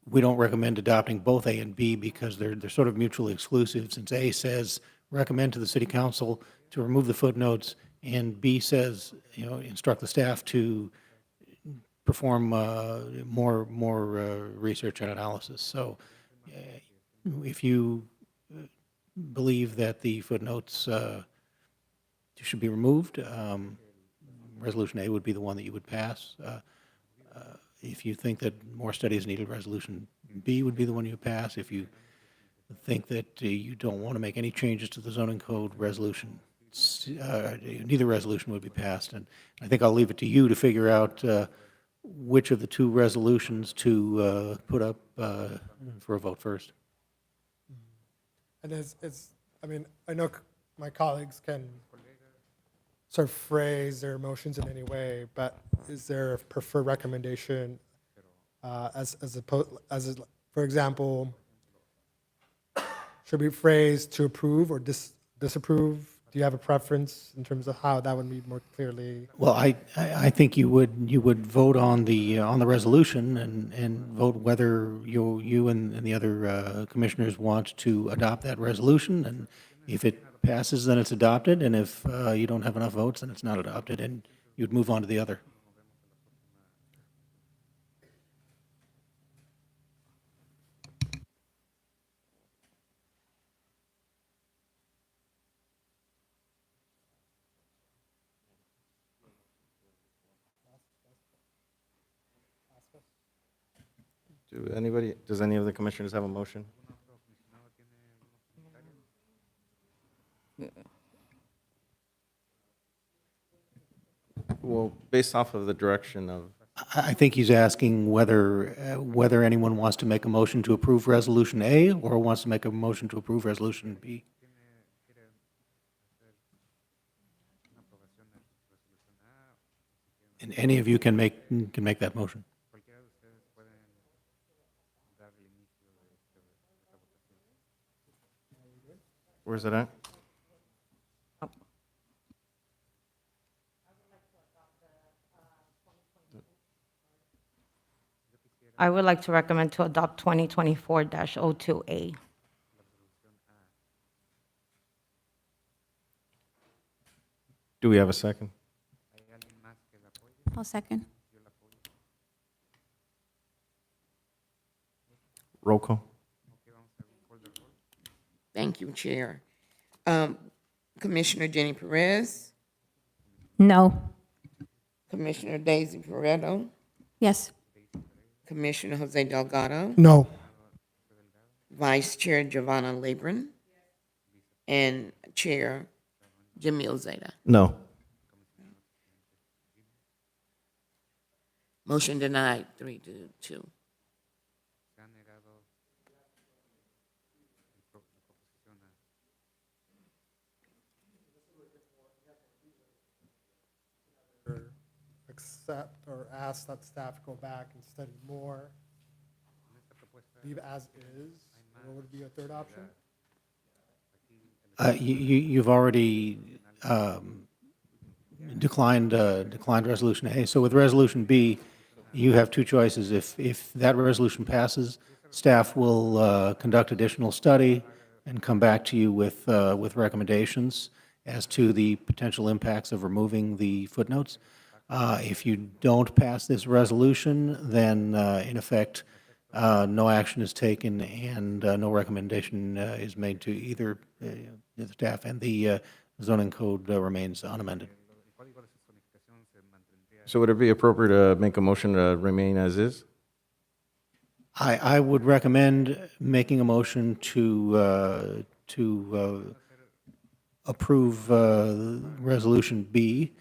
We don't recommend adopting both A and B because they're sort of mutually exclusive, since A says recommend to the city council to remove the footnotes, and B says, instruct the staff to perform more research and analysis. So if you believe that the footnotes should be removed, Resolution A would be the one that you would pass. If you think that more study is needed, Resolution B would be the one you would pass. If you think that you don't want to make any changes to the zoning code, neither resolution would be passed. And I think I'll leave it to you to figure out which of the two resolutions to put up for a vote first. And I know my colleagues can sort of phrase their motions in any way, but is there a preferred recommendation for example, should we phrase to approve or disapprove? Do you have a preference in terms of how that would be more clearly? Well, I think you would vote on the resolution and vote whether you and the other commissioners want to adopt that resolution, and if it passes, then it's adopted, and if you don't have enough votes, then it's not adopted, and you'd move on to the other. Does any of the commissioners have a motion? Well, based off of the direction of, I think he's asking whether anyone wants to make a motion to approve Resolution A or wants to make a motion to approve Resolution B. And any of you can make that motion. where's it at? I would like to recommend to adopt 2024-02A. Do we have a second? I'll second. Roll call. Thank you, Chair. Commissioner Jenny Perez, No. Commissioner Daisy Pareto, Yes. Commissioner Jose Delgado, No. Vice Chair Giovanna Labron, and Chair Jamil Zeta. No. Motion denied, 3-2. Accept or ask that staff go back and study more. Leave as is. What would be a third option? You've already declined Resolution A. So with Resolution B, you have two choices. If that resolution passes, staff will conduct additional study and come back to you with recommendations as to the potential impacts of removing the footnotes. If you don't pass this resolution, then in effect, no action is taken and no recommendation is made to either the staff, and the zoning code remains unamended. So would it be appropriate to make a motion to remain as is? I would recommend making a motion to approve Resolution B,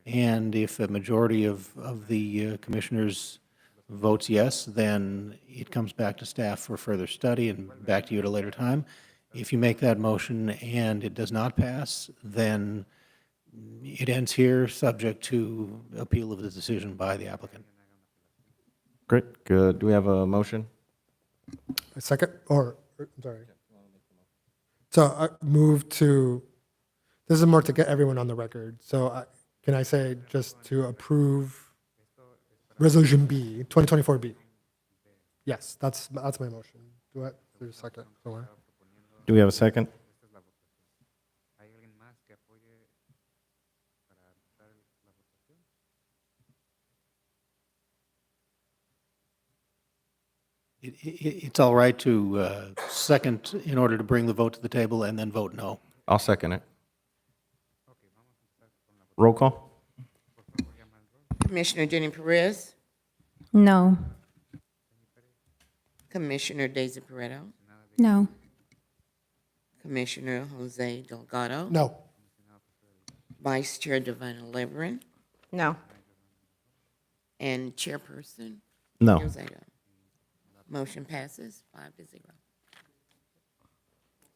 and if a majority of the commissioners votes yes, then it comes back to staff for further study and back to you at a later time. If you make that motion and it does not pass, then it ends here, subject to appeal of the decision by the applicant. Great, good. Do we have a motion? A second, I'm sorry. So I move to, this is more to get everyone on the record. So can I say just to approve Resolution B, 2024B? Yes, that's my motion. Do I, there's a second somewhere? Do we have a second? It's all right to second in order to bring the vote to the table and then vote no. I'll second it. Roll call. Commissioner Jenny Perez, No. Commissioner Daisy Pareto, No. Commissioner Jose Delgado, No. Vice Chair Giovanna Labron, No. and Chairperson No. Jamil Zeta. Motion passes 5-0.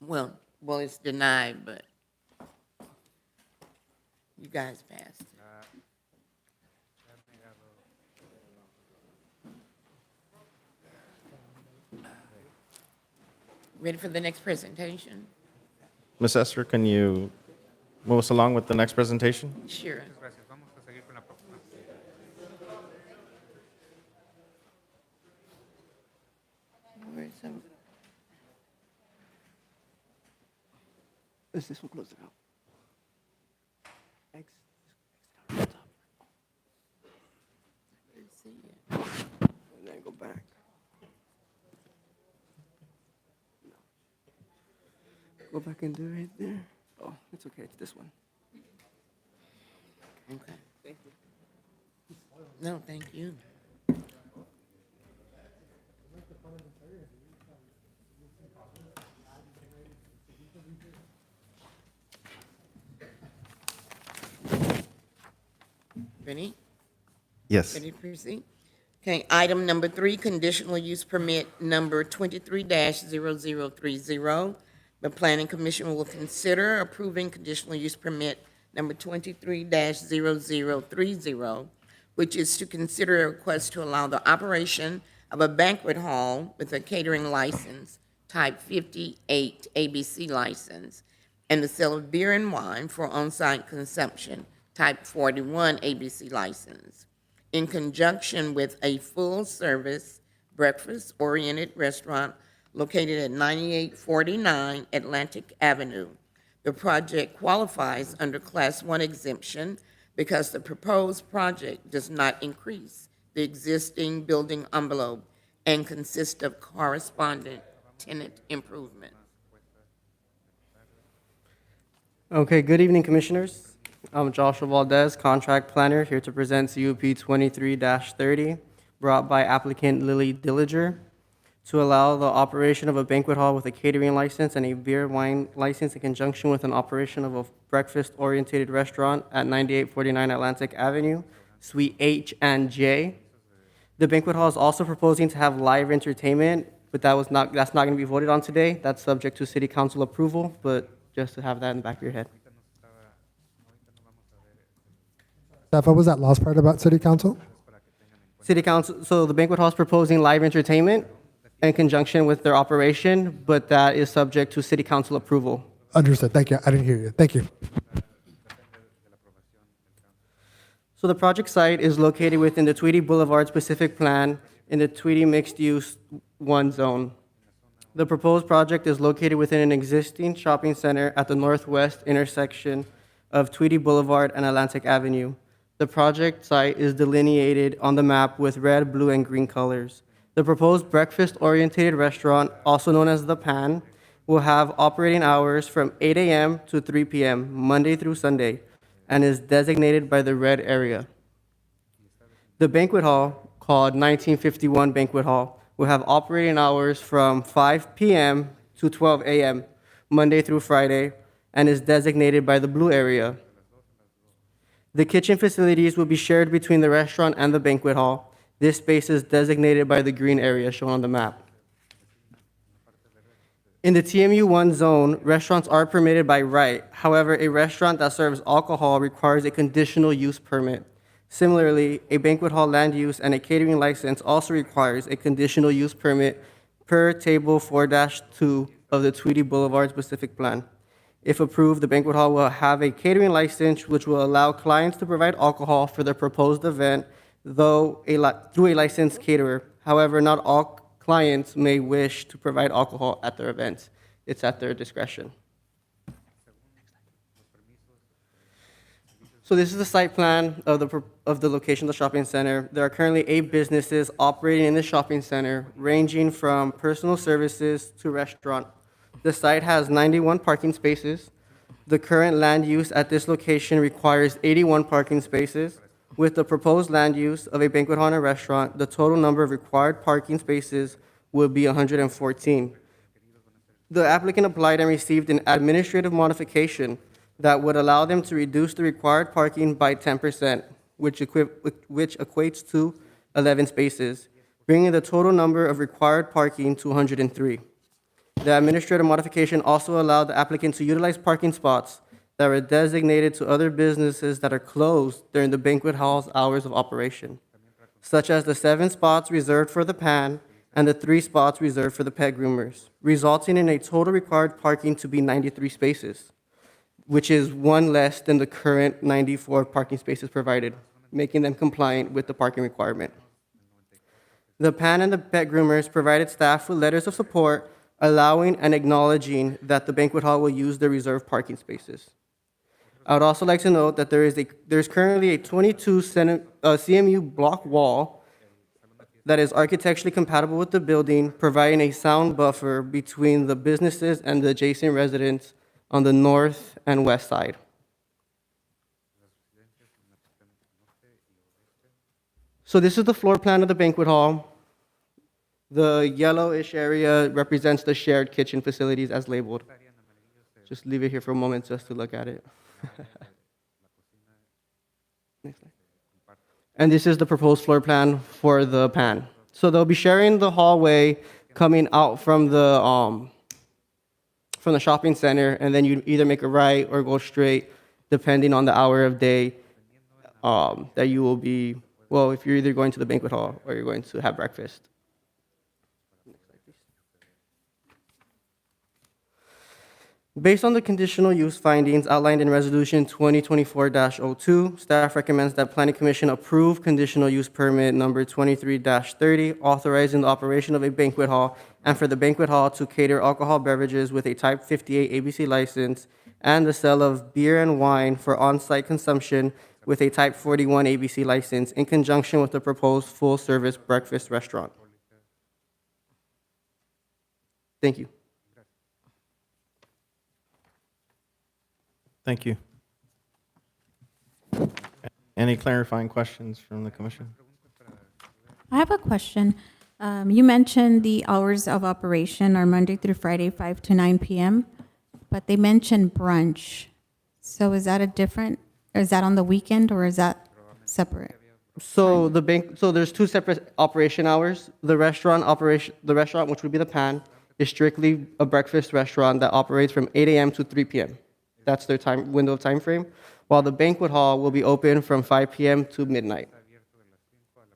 Well, it's denied, but you guys passed. Ready for the next presentation? Ms. Esther, can you move us along with the next presentation? Sure. Where's some- Is this one close it out? Let's see it. And then go back. Go back and do it right there. Oh, it's okay. It's this one. Okay. Thank you. No, thank you. Ready? Yes. Ready to proceed? Okay, item number 3, conditional use permit number 23-0030. The Planning Commission will consider approving conditional use permit number 23-0030, which is to consider a request to allow the operation of a banquet hall with a catering license, type 58 ABC license, and the sale of beer and wine for on-site consumption, type 41 ABC license, in conjunction with a full-service breakfast-oriented restaurant located at 9849 Atlantic Avenue. The project qualifies under Class 1 exemption because the proposed project does not increase the existing building envelope and consists of corresponding tenant improvements. Okay, good evening, Commissioners. I'm Joshua Valdez, Contract Planner, here to present CUP 23-30, brought by applicant Lily Dillinger, to allow the operation of a banquet hall with a catering license and a beer wine license in conjunction with an operation of a breakfast-oriented restaurant at 9849 Atlantic Avenue, Suite H and J. The banquet hall is also proposing to have live entertainment, but that's not going to be voted on today. That's subject to City Council approval, but just to have that in the back of your head. Staff, what was that last part about city council? City Council, so the banquet hall is proposing live entertainment in conjunction with their operation, but that is subject to City Council approval. Understood. Thank you. I didn't hear you. Thank you. So the project site is located within the Tweedy Boulevard specific plan in the Tweedy Mixed Use 1 zone. The proposed project is located within an existing shopping center at the northwest intersection of Tweedy Boulevard and Atlantic Avenue. The project site is delineated on the map with red, blue, and green colors. The proposed breakfast-oriented restaurant, also known as The Pan, will have operating hours from 8 a.m. to 3 p.m., Monday through Sunday, and is designated by the red area. The banquet hall, called 1951 Banquet Hall, will have operating hours from 5 p.m. to 12 a.m., Monday through Friday, and is designated by the blue area. The kitchen facilities will be shared between the restaurant and the banquet hall. This space is designated by the green area shown on the map. In the TMU1 zone, restaurants are permitted by right. However, a restaurant that serves alcohol requires a conditional use permit. Similarly, a banquet hall land use and a catering license also requires a conditional use permit per Table 4-2 of the Tweedy Boulevard specific plan. If approved, the banquet hall will have a catering license which will allow clients to provide alcohol for their proposed event, through a licensed caterer. However, not all clients may wish to provide alcohol at their events. It's at their discretion. So this is the site plan of the location of the shopping center. There are currently 8 businesses operating in the shopping center, ranging from personal services to restaurant. The site has 91 parking spaces. The current land use at this location requires 81 parking spaces. With the proposed land use of a banquet hall and a restaurant, the total number of required parking spaces would be 114. The applicant applied and received an administrative modification that would allow them to reduce the required parking by 10%, which equates to 11 spaces, bringing the total number of required parking to 103. The administrative modification also allowed the applicant to utilize parking spots that were designated to other businesses that are closed during the banquet hall's hours of operation, such as the 7 spots reserved for the Pan and the 3 spots reserved for the pet groomers, resulting in a total required parking to be 93 spaces, which is 1 less than the current 94 parking spaces provided, making them compliant with the parking requirement. The Pan and the pet groomers provided staff with letters of support allowing and acknowledging that the banquet hall will use the reserved parking spaces. I would also like to note that there's currently a 22 CMU block wall that is architecturally compatible with the building, providing a sound buffer between the businesses and the adjacent residents on the north and west side. So this is the floor plan of the banquet hall. The yellowish area represents the shared kitchen facilities as labeled. just leave it here for a moment just to look at it. Next slide. And this is the proposed floor plan for the pan. So they'll be sharing the hallway coming out from the shopping center, and then you either make a right or go straight, depending on the hour of day that you will be, well, if you're either going to the banquet hall or you're going to have breakfast. Based on the conditional use findings outlined in Resolution 2024-02, staff recommends that Planning Commission approve conditional use permit number 23-30, authorizing the operation of a banquet hall and for the banquet hall to cater alcohol beverages with a Type 58 ABC license and the sale of beer and wine for on-site consumption with a Type 41 ABC license in conjunction with the proposed full-service breakfast restaurant. Thank you. Thank you. Any clarifying questions from the commission? I have a question. You mentioned the hours of operation are Monday through Friday, 5 to 9 p.m., but they mentioned brunch. So is that is that on the weekend or is that separate? So there's two separate operation hours. The restaurant, which would be the pan, is strictly a breakfast restaurant that operates from 8 a.m. to 3 p.m. That's their window of time frame, while the banquet hall will be open from 5 p.m. to midnight.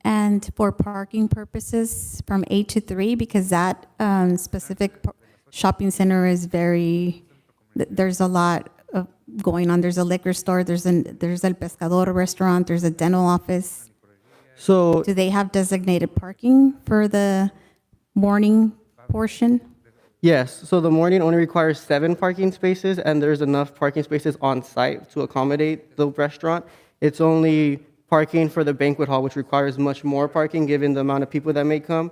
And for parking purposes, from 8 to 3, because that specific shopping center is there's a lot of going on. There's a liquor store, there's El Pescador restaurant, there's a dental office. So do they have designated parking for the morning portion? Yes, so the morning only requires 7 parking spaces, and there's enough parking spaces on site to accommodate the restaurant. It's only parking for the banquet hall, which requires much more parking given the amount of people that may come.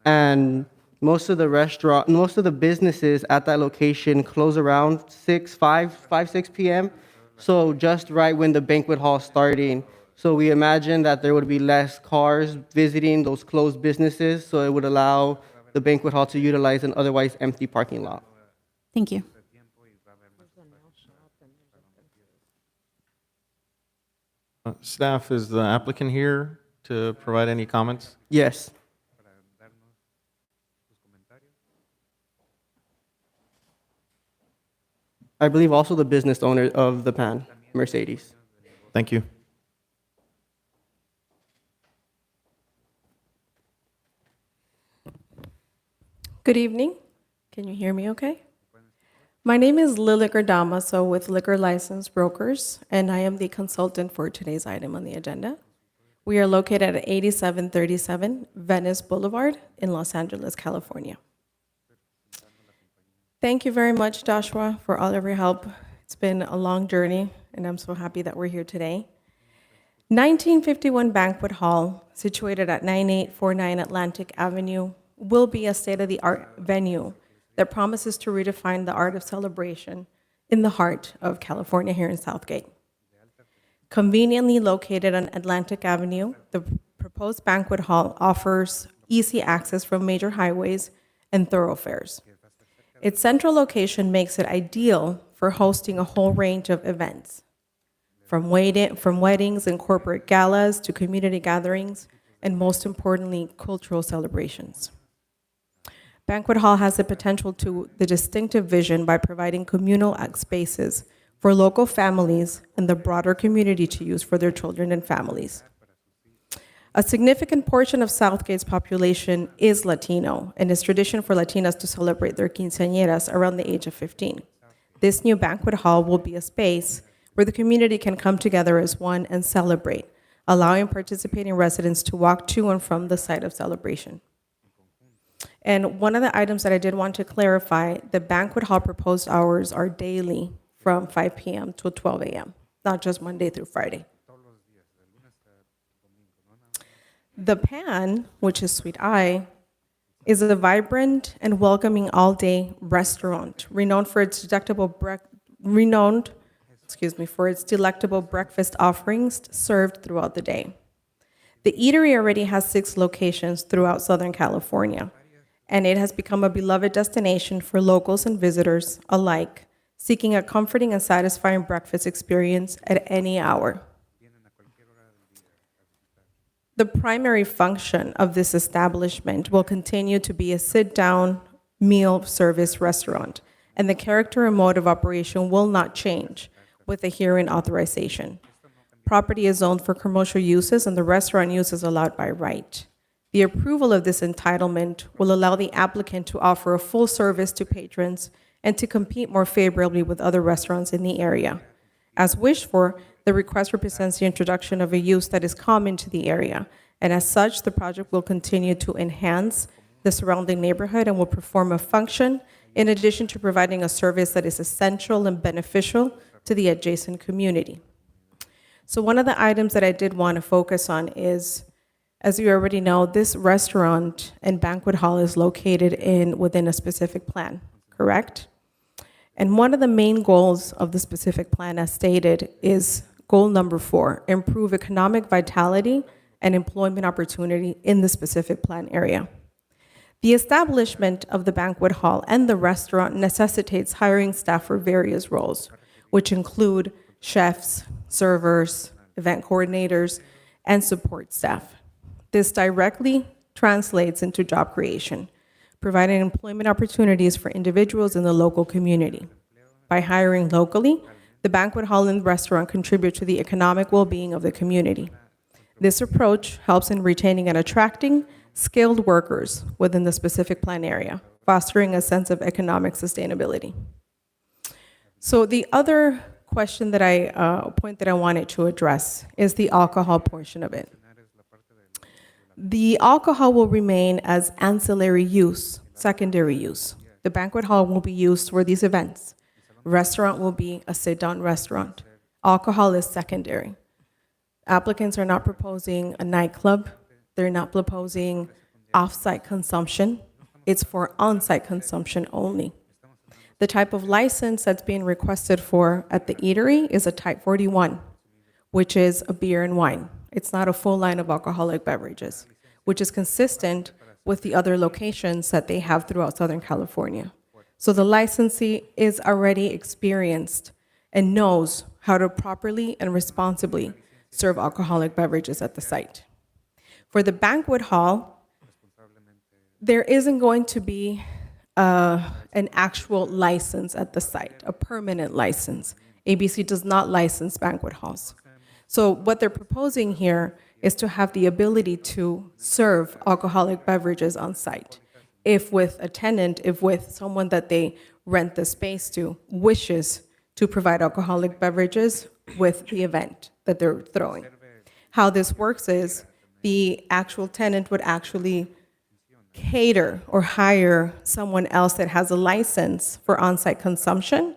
And most of the businesses at that location close around 6 p.m. So just right when the banquet hall is starting. So we imagine that there would be less cars visiting those closed businesses, so it would allow the banquet hall to utilize an otherwise empty parking lot. Thank you. Staff, is the applicant here to provide any comments? Yes. I believe also the business owner of the pan, Mercedes. Thank you. Good evening. Can you hear me okay? My name is Liliker Damaso with Liquor License Brokers, and I am the consultant for today's item on the agenda. We are located at 8737 Venice Boulevard in Los Angeles, California. Thank you very much, Joshua, for all of your help. It's been a long journey, and I'm so happy that we're here today. 1951 Banquet Hall, situated at 9849 Atlantic Avenue, will be a state-of-the-art venue that promises to redefine the art of celebration in the heart of California here in Southgate. Conveniently located on Atlantic Avenue, the proposed banquet hall offers easy access from major highways and thoroughfares. Its central location makes it ideal for hosting a whole range of events, from weddings and corporate galas to community gatherings, and most importantly, cultural celebrations. Banquet Hall has the potential to the distinctive vision by providing communal spaces for local families and the broader community to use for their children and families. A significant portion of Southgate's population is Latino, and it's tradition for Latinas to celebrate their quinceañeras around the age of 15. This new banquet hall will be a space where the community can come together as one and celebrate, allowing participating residents to walk to and from the site of celebration. And one of the items that I did want to clarify, the banquet hall proposed hours are daily from 5 p.m. to 12 a.m., not just Monday through Friday. The Pan, which is Sweet Eye, is a vibrant and welcoming all-day restaurant renowned for its delectable breakfast offerings served throughout the day. The eatery already has 6 locations throughout Southern California, and it has become a beloved destination for locals and visitors alike, seeking a comforting and satisfying breakfast experience at any hour. The primary function of this establishment will continue to be a sit-down meal service restaurant, and the character and mode of operation will not change with the herein authorization. Property is zoned for commercial uses, and the restaurant use is allowed by right. The approval of this entitlement will allow the applicant to offer a full service to patrons and to compete more favorably with other restaurants in the area. As wished for, the request represents the introduction of a use that is common to the area, and as such, the project will continue to enhance the surrounding neighborhood and will perform a function in addition to providing a service that is essential and beneficial to the adjacent community. So one of the items that I did want to focus on is, as you already know, this restaurant and banquet hall is located within a specific plan, correct? And one of the main goals of the specific plan, as stated, is goal number 4, improve economic vitality and employment opportunity in the specific plan area. The establishment of the banquet hall and the restaurant necessitates hiring staff for various roles, which include chefs, servers, event coordinators, and support staff. This directly translates into job creation, providing employment opportunities for individuals in the local community. By hiring locally, the banquet hall and restaurant contribute to the economic well-being of the community. This approach helps in retaining and attracting skilled workers within the specific plan area, fostering a sense of economic sustainability. So the other question that point that I wanted to address is the alcohol portion of it. The alcohol will remain as ancillary use, secondary use. The banquet hall will be used for these events. Restaurant will be a sit-down restaurant. Alcohol is secondary. Applicants are not proposing a nightclub. They're not proposing off-site consumption. It's for on-site consumption only. The type of license that's being requested for at the eatery is a type 41, which is a beer and wine. It's not a full line of alcoholic beverages, which is consistent with the other locations that they have throughout Southern California. So the licensee is already experienced and knows how to properly and responsibly serve alcoholic beverages at the site. For the banquet hall, there isn't going to be an actual license at the site, a permanent license. ABC does not license banquet halls. So what they're proposing here is to have the ability to serve alcoholic beverages on site. If with a tenant, if with someone that they rent the space to wishes to provide alcoholic beverages with the event that they're throwing. How this works is the actual tenant would actually cater or hire someone else that has a license for on-site consumption,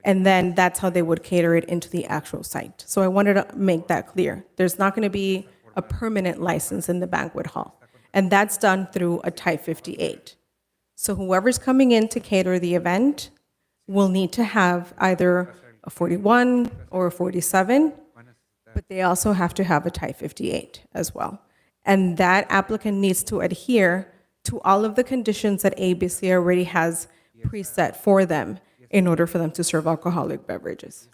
and then that's how they would cater it into the actual site. So I wanted to make that clear. There's not going to be a permanent license in the banquet hall, and that's done through a Type 58. So whoever's coming in to cater the event will need to have either a 41 or a 47, but they also have to have a Type 58 as well. And that applicant needs to adhere to all of the conditions that ABC already has preset for them in order for them to serve alcoholic beverages.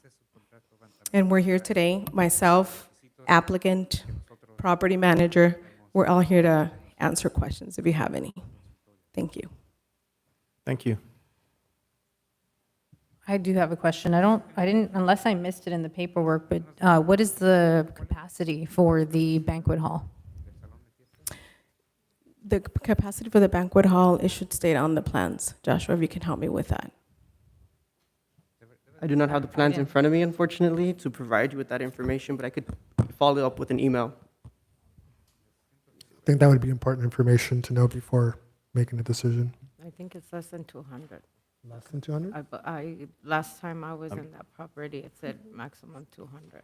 And we're here today, myself, applicant, property manager, we're all here to answer questions if you have any. Thank you. Thank you. I do have a question. I didn't, unless I missed it in the paperwork, but what is the capacity for the banquet hall? The capacity for the banquet hall, it should state on the plans. Joshua, if you can help me with that. I do not have the plans in front of me, unfortunately, to provide you with that information, but I could follow up with an email. I think that would be important information to know before making a decision. I think it's less than 200. Less than 200? Last time I was in that property, it said maximum 200.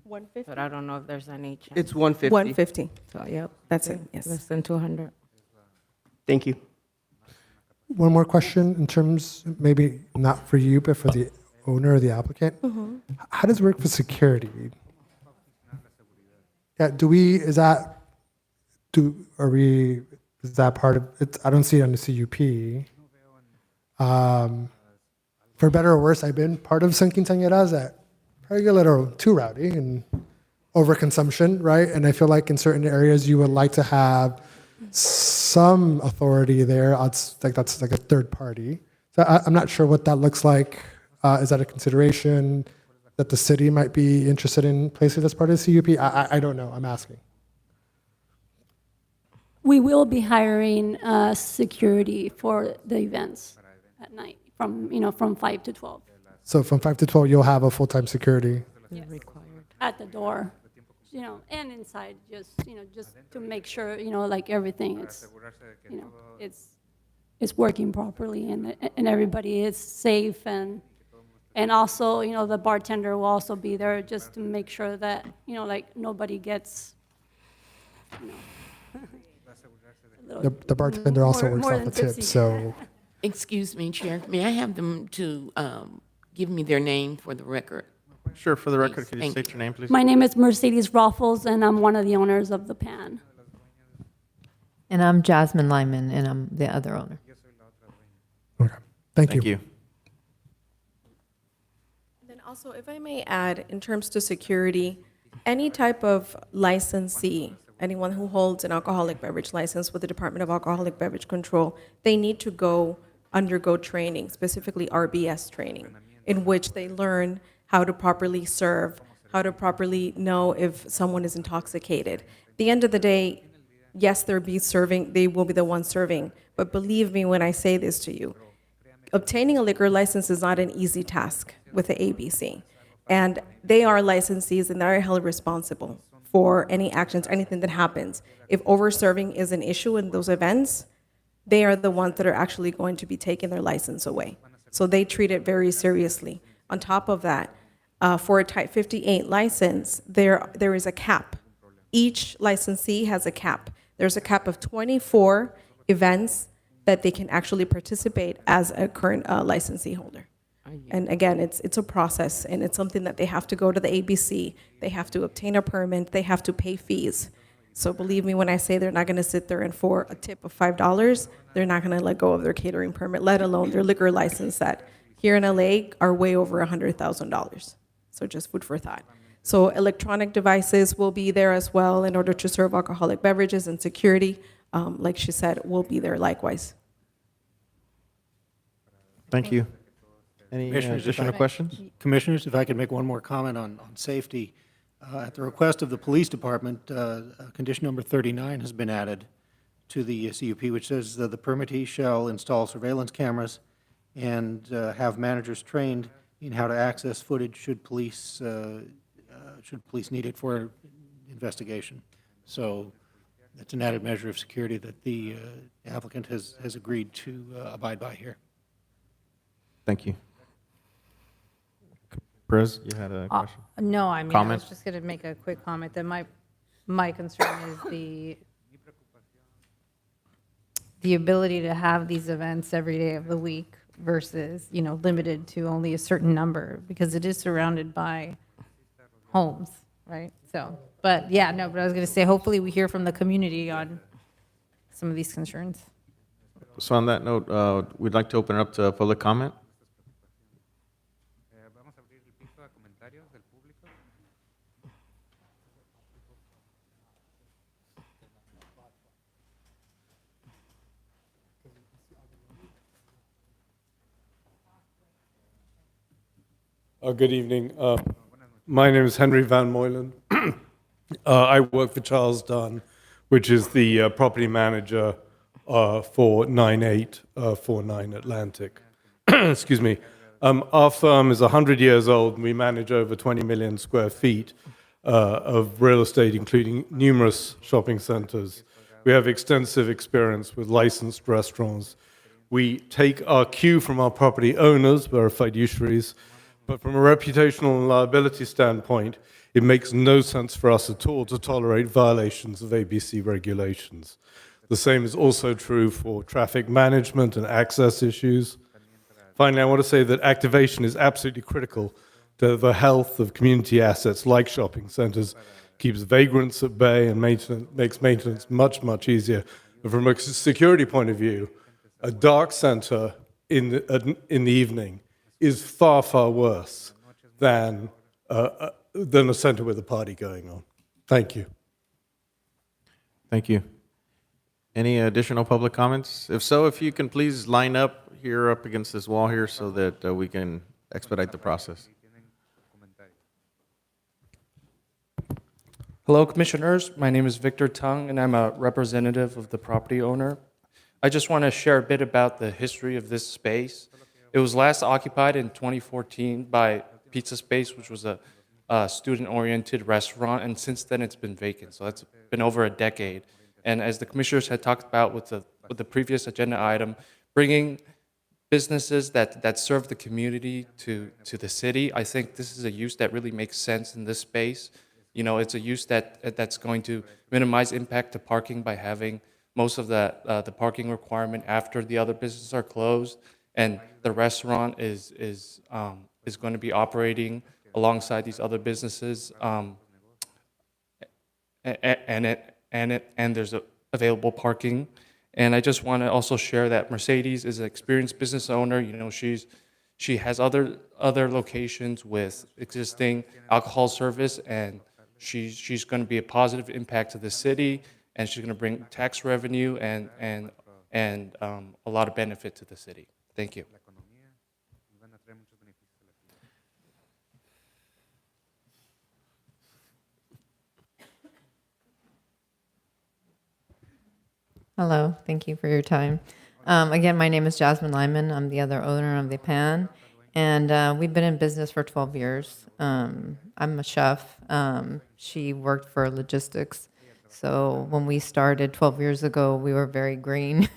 150? But I don't know if there's any chance. It's 150. 150. So, yep. That's it, yes. Less than 200. Thank you. One more question in terms, maybe not for you, but for the owner or the applicant. Mhm. How does it work for security? Yeah, is that part of it? I don't see it on the CUP. for better or worse, I've been part of some quinceañeras that probably get a little too rowdy and overconsumption, right? And I feel like in certain areas you would like to have some authority there. It's like that's like a third party. So I'm not sure what that looks like. Is that a consideration that the city might be interested in placing as part of the CUP? I don't know. I'm asking. We will be hiring security for the events at night from 5 to 12 So from 5 to 12, you'll have a full-time security. at the door, and inside, just to make sure, like everything, it's working properly and everybody is safe and also, the bartender will also be there just to make sure that, like nobody gets, The bartender also works more off than a tip, tipsy. so Excuse me, Chair, may I have them to give me their name for the record? Sure, for the record, could you Thank state your name, please? My name is Mercedes Ruffles, and I'm one of the owners of the PAN. And I'm Jasmine Lyman, and I'm the other owner. thank you. Thank you. Then also, if I may add, in terms to security, any type of licensee, anyone who holds an alcoholic beverage license with the Department of Alcoholic Beverage Control, they need to undergo training, specifically RBS training, in which they learn how to properly serve, how to properly know if someone is intoxicated. At the end of the day, yes, they will be the ones serving, but believe me when I say this to you, obtaining a liquor license is not an easy task with the ABC. And they are licensees and they are held responsible for any actions, anything that happens. If over-serving is an issue in those events, they are the ones that are actually going to be taking their license away. So they treat it very seriously. On top of that, for a Type 58 license, there is a cap. Each licensee has a cap. There's a cap of 24 events that they can actually participate as a current licensee holder. And again, it's a process, and it's something that they have to go to the ABC, they have to obtain a permit, they have to pay fees. So believe me when I say they're not going to sit there and for a tip of $5, they're not going to let go of their catering permit, let alone their liquor license that here in LA are way over $100,000. So just food for thought. So electronic devices will be there as well in order to serve alcoholic beverages, and security, like she said, will be there likewise. Thank you. Any additional questions? Commissioners, if I could make one more comment on safety. At the request of the police department, condition number 39 has been added to the CUP, which says that the permittee shall install surveillance cameras and have managers trained in how to access footage should police need it for investigation. So that's an added measure of security that the applicant has agreed to abide by here. Thank you. Perez, you had a question? No, I Comment? was just going to make a quick comment that my concern is the ability to have these events every day of the week versus, limited to only a certain number, because it is surrounded by homes, right? So, but I was going to say, hopefully we hear from the community on some of these concerns. So on that note, we'd like to open it up to public comment. Vamos a abrir el piso a comentarios del público. Good evening. My name is Henry Van Moylan. I work for Charles Dunn, which is the property manager for 9849 Atlantic. Excuse me. Our firm is 100 years old, and we manage over 20 million square feet of real estate, including numerous shopping centers. We have extensive experience with licensed restaurants. We take our cue from our property owners, we're fiduciaries, but from a reputational and liability standpoint, it makes no sense for us at all to tolerate violations of ABC regulations. The same is also true for traffic management and access issues. Finally, I want to say that activation is absolutely critical to the health of community assets like shopping centers, keeps vagrants at bay and makes maintenance much, much easier. And from a security point of view, a dark center in the evening is far, far worse than a center with a party going on. Thank you. Thank you. Any additional public comments? If so, if you can please line up here up against this wall here so that we can expedite the process. Hello, Commissioners. My name is Victor Tung, and I'm a representative of the property owner. I just want to share a bit about the history of this space. It was last occupied in 2014 by Pizza Space, which was a student-oriented restaurant, and since then it's been vacant. So that's been over a decade. And as the Commissioners had talked about with the previous agenda item, bringing businesses that serve the community to the city, I think this is a use that really makes sense in this space. You know, it's a use that's going to minimize impact to parking by having most of the parking requirement after the other businesses are closed, and the restaurant is going to be operating alongside these other businesses, and there's available parking. And I just want to also share that Mercedes is an experienced business owner. You know, she has other locations with existing alcohol service, and she's going to be a positive impact to the city, and she's going to bring tax revenue and a lot of benefit to the city. Thank you. Hello, thank you for your time. Again, my name is Jasmine Lyman. I'm the other owner of the Pan, and we've been in business for 12 years. I'm a chef. She worked for logistics. So when we started 12 years ago, we were very green.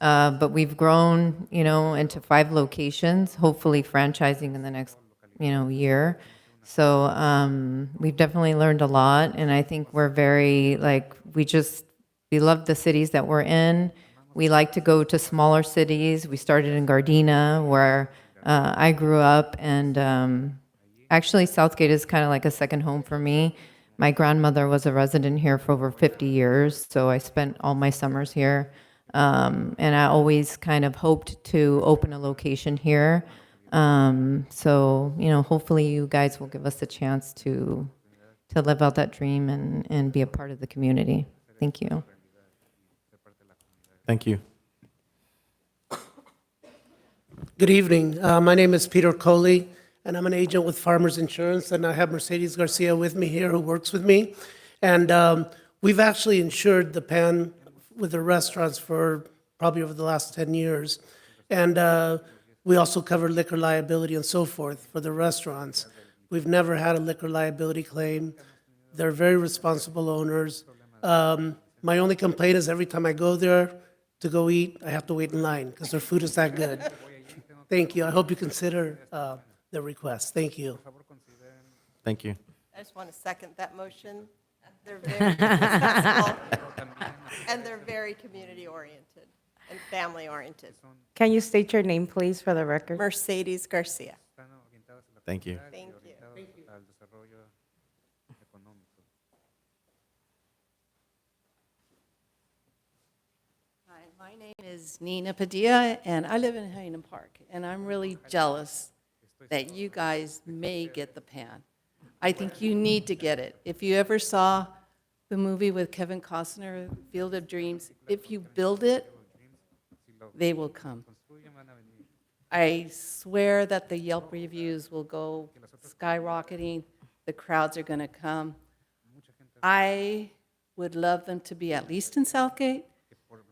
But we've grown, you know, into 5 locations, hopefully franchising in the next, year. So we've definitely learned a lot, and I think we're very, we love the cities that we're in. We like to go to smaller cities. We started in Gardena, where I grew up, and actually Southgate is kind of like a second home for me. My grandmother was a resident here for over 50 years, so I spent all my summers here. And I always kind of hoped to open a location here. So, hopefully you guys will give us a chance to live out that dream and be a part of the community. Thank you. Thank you. Good evening. My name is Peter Coley, and I'm an agent with Farmers Insurance, and I have Mercedes Garcia with me here who works with me. And we've actually insured the Pan with the restaurants for probably over the last 10 years. And we also cover liquor liability and so forth for the restaurants. We've never had a liquor liability claim. They're very responsible owners. My only complaint is every time I go there to go eat, I have to wait in line because their food is that good. Thank you. I hope you consider the request. Thank you. Thank you. I just want to second that motion. They're very successful, and they're very community-oriented and family-oriented. Can you state your name, please, for the record? Mercedes Garcia. Thank you. Thank you. Hi, my name is Nina Padilla, and I live in Hayden Park, and I'm really jealous that you guys may get the Pan. I think you need to get it. If you ever saw the movie with Kevin Costner, Field of Dreams, if you build it, they will come. I swear that the Yelp reviews will go skyrocketing. The crowds are going to come. I would love them to be at least in Southgate,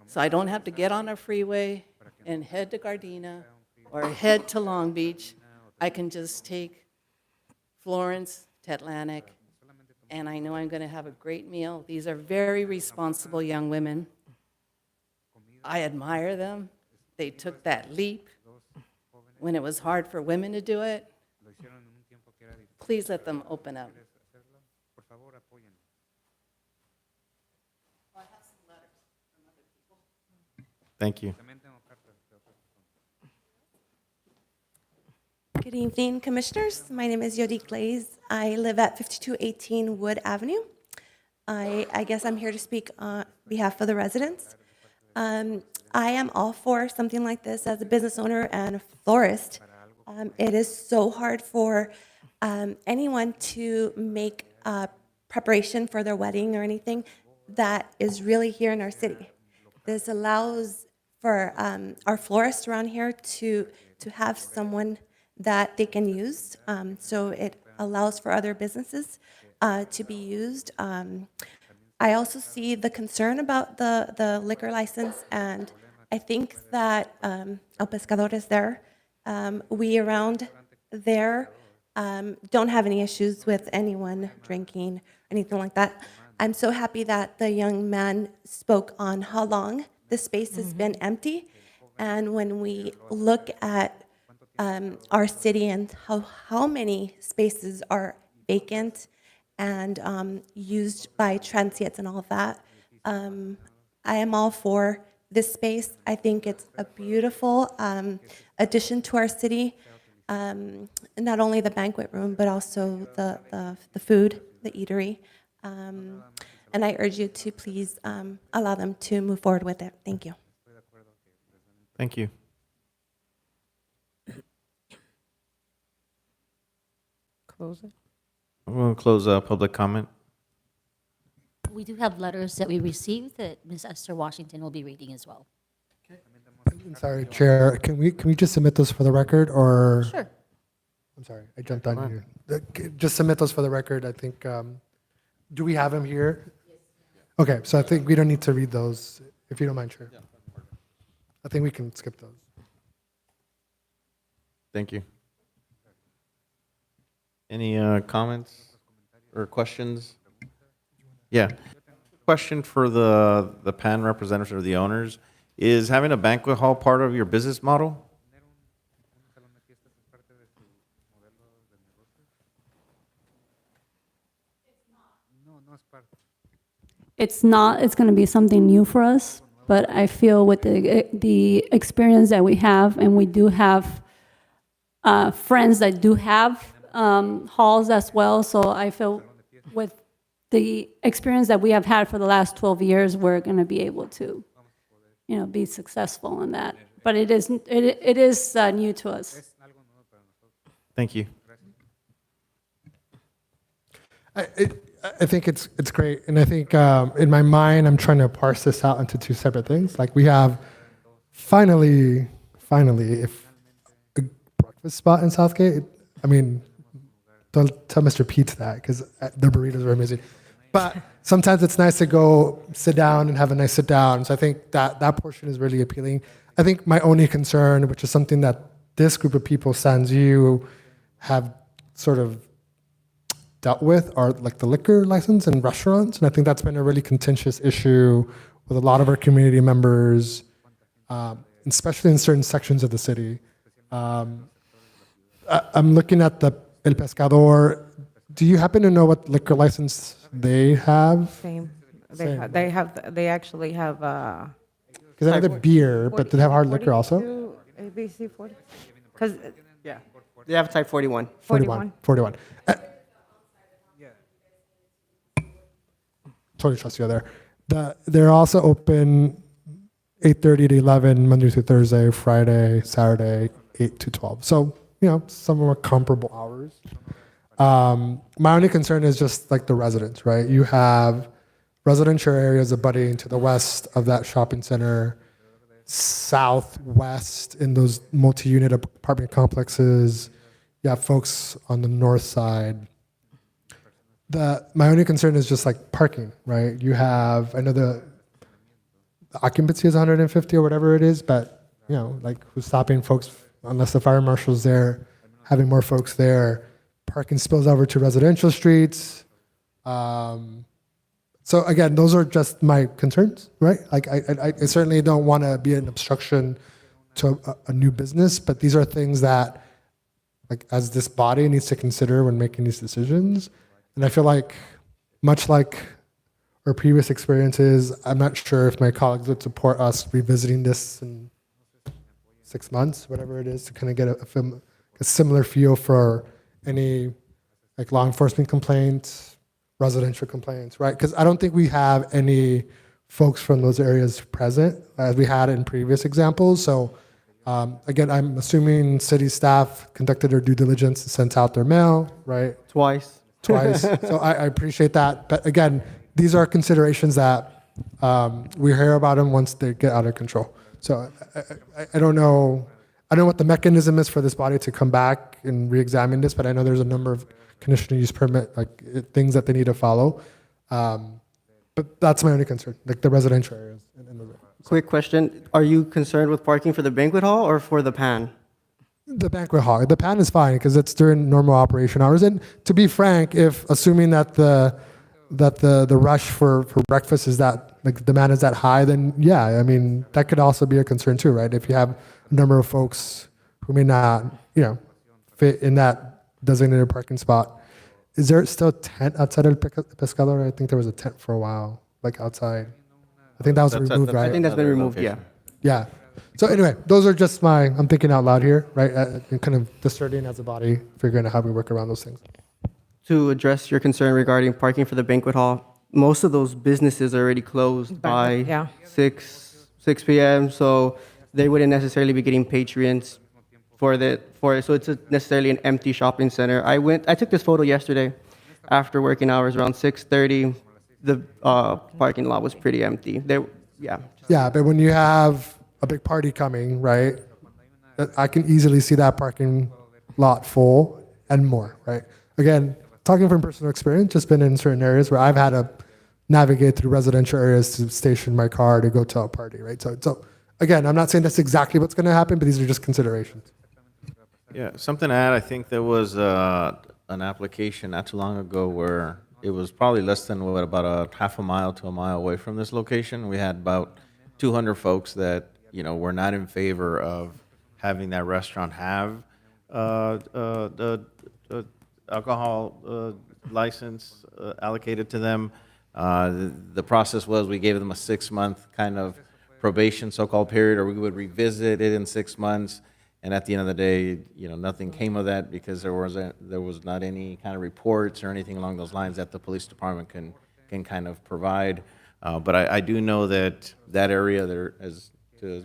so I don't have to get on a freeway and head to Gardena or head to Long Beach. I can just take Florence to Atlantic, and I know I'm going to have a great meal. These are very responsible young women. I admire them. They took that leap when it was hard for women to do it. Please let them open up. Thank you. Good evening, Commissioners. My name is Yodi Glaze. I live at 5218 Wood Avenue. I guess I'm here to speak on behalf of the residents. I am all for something like this as a business owner and a florist. It is so hard for anyone to make preparation for their wedding or anything that is really here in our city. This allows for our florists around here to have someone that they can use. So it allows for other businesses to be used. I also see the concern about the liquor license, and I think that El Pescador is there. We around there don't have any issues with anyone drinking, anything like that. I'm so happy that the young man spoke on how long this space has been empty. And when we look at our city and how many spaces are vacant and used by transients and all of that, I am all for this space. I think it's a beautiful addition to our city. Not only the banquet room, but also the food, the eatery. And I urge you to please allow them to move forward with it. Thank you. Thank you. Close it. We'll close public comment. We do have letters that we received that Ms. Esther Washington will be reading as well. Sorry, Chair, can we just submit those for the record, or? Sure. I'm sorry, I jumped on you. Just submit those for the record, I think. Do we have them here? Okay, so I think we don't need to read those, if you don't mind, Chair. I think we can skip those. Thank you. Any comments or questions? Yeah. Question for the PAN representatives or the owners. Is having a banquet hall part of your business model? It's not, it's going to be something new for us, but I feel with the experience that we have, and we do have friends that do have halls as well, so I feel with the experience that we have had for the last 12 years, we're going to be able to, be successful in that. But it is new to us. Thank you. I think it's great, and I think in my mind I'm trying to parse this out into two separate things. Like we have finally, if a breakfast spot in Southgate. I mean, don't tell Mr. Pete that because the burritos are amazing. But sometimes it's nice to go sit down and have a nice sit down. So I think that portion is really appealing. I think my only concern, which is something that this group of people, sans you, have sort of dealt with, are like the liquor license in restaurants. And I think that's been a really contentious issue with a lot of our community members, especially in certain sections of the city. I'm looking at the El Pescador. Do you happen to know what liquor license they have? Same. Same. They actually have. Because they have the beer, but do they have hard liquor also? ABC 40. Because Yeah, they have type 41. 41. Totally trust you there. They're also open 8:30 to 11, Monday through Thursday, Friday, Saturday, 8 to 12. So, some of them are comparable hours. My only concern is just like the residents, right? You have residential areas abutting to the west of that shopping center, southwest in those multi-unit apartment complexes. You have folks on the north side. My only concern is just like parking, right? You have, I know the occupancy is 150 or whatever it is, but like who's stopping folks, unless the fire marshal's there, having more folks there. Parking spills over to residential streets. So again, those are just my concerns, right? Like I certainly don't want to be an obstruction to a new business, but these are things that, like, as this body needs to consider when making these decisions. And I feel like, much like our previous experiences, I'm not sure if my colleagues would support us revisiting this in 6 months, whatever it is, to kind of get a similar feel for any like law enforcement complaints, residential complaints, right? Because I don't think we have any folks from those areas present as we had in previous examples. So Again, I'm assuming city staff conducted their due diligence and sent out their mail, right? Twice. Twice. So I appreciate that. But again, these are considerations that we hear about them once they get out of control. So I don't know. I don't know what the mechanism is for this body to come back and re-examine this, but I know there's a number of conditional use permit things that they need to follow. But that's my only concern, like the residential areas. Quick question. Are you concerned with parking for the banquet hall or for the pan? The banquet hall. The pan is fine because it's during normal operation hours. And to be frank, if assuming that the rush for breakfast is that, like, demand is that high, then yeah, I mean, that could also be a concern too, right? If you have a number of folks who may not, fit in that designated parking spot. Is there still a tent outside of Pescador? I think there was a tent for a while, like outside. I think that was removed, right? I think that's been removed, yeah. Yeah. So anyway, those are just I'm thinking out loud here, right? And kind of discerning as a body, figuring out how we work around those things. To address your concern regarding parking for the banquet hall, most of those businesses are already closed by 6 p.m., so they wouldn't necessarily be getting patrons for it. So it's necessarily an empty shopping center. I took this photo yesterday after working hours around 6:30. The parking lot was pretty empty. Yeah, but when you have a big party coming, right, I can easily see that parking lot full and more, right? Again, talking from personal experience, just been in certain areas where I've had to navigate through residential areas to station my car to go to a party, right? So again, I'm not saying that's exactly what's going to happen, but these are just considerations. Yeah, something to add, I think there was an application not too long ago where it was probably less than, about a half a mile to a mile away from this location. We had about 200 folks that, were not in favor of having that restaurant have the alcohol license allocated to them. The process was we gave them a 6-month kind of probation, so-called period, or we would revisit it in 6 months. And at the end of the day, nothing came of that because there was not any kind of reports or anything along those lines that the police department can kind of provide. But I do know that area there, as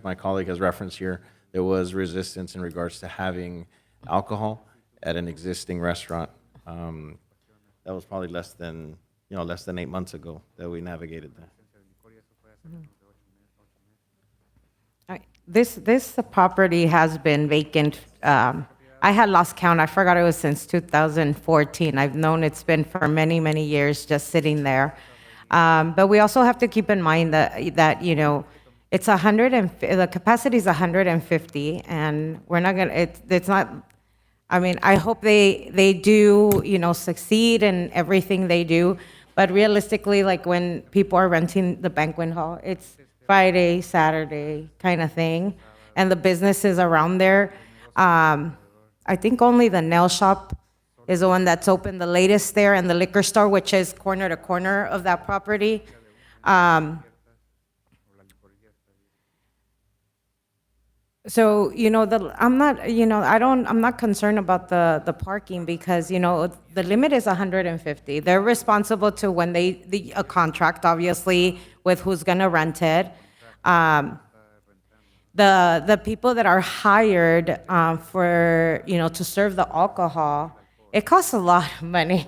my colleague has referenced here, there was resistance in regards to having alcohol at an existing restaurant. That was probably less than 8 months ago that we navigated that. This property has been vacant. I had lost count. I forgot it was since 2014. I've known it's been for many, many years just sitting there. But we also have to keep in mind that it's the capacity is 150, and we're not gonna. It's not. I mean, I hope they do succeed in everything they do. But realistically, like when people are renting the banquet hall, it's Friday, Saturday kind of thing. And the businesses around there, I think only the nail shop is the one that's open the latest there, and the liquor store, which is corner to corner of that property. So, I'm not concerned about the parking because, the limit is 150. They're responsible to when a contract, obviously, with who's going to rent it. The people that are hired for, to serve the alcohol, it costs a lot of money.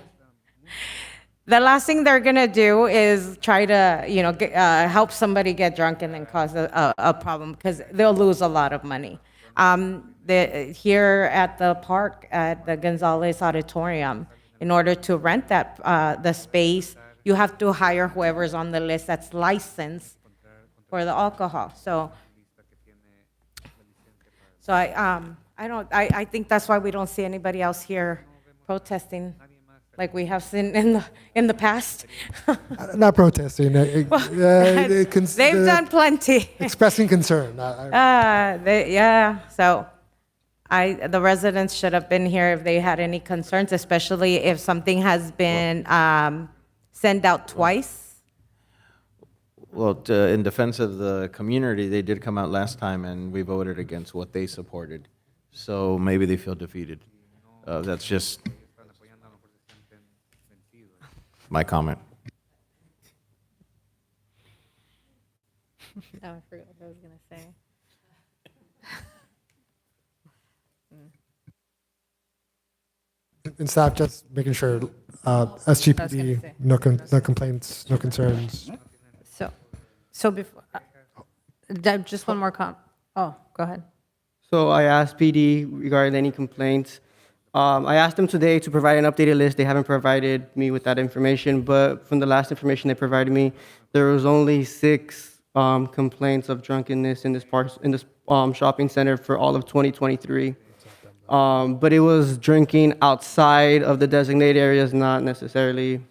The last thing they're going to do is try to, help somebody get drunk and then cause a problem because they'll lose a lot of money. Here at the park, at the Gonzalez Auditorium, in order to rent the space, you have to hire whoever's on the list that's licensed for the alcohol. So I think that's why we don't see anybody else here protesting like we have seen in the past. Not protesting. They've done plenty. Expressing concern. So the residents should have been here if they had any concerns, especially if something has been sent out twice. Well, in defense of the community, they did come out last time and we voted against what they supported. So maybe they feel defeated. That's just my comment. Oh, I forgot what I was going to say. in staff, just making sure, SGPD, say. no complaints, no concerns. So before, just one more oh, go ahead. So I asked PD regarding any complaints. I asked them today to provide an updated list. They haven't provided me with that information, but from the last information they provided me, there was only 6 complaints of drunkenness in this shopping center for all of 2023. But it was drinking outside of the designated areas, not necessarily.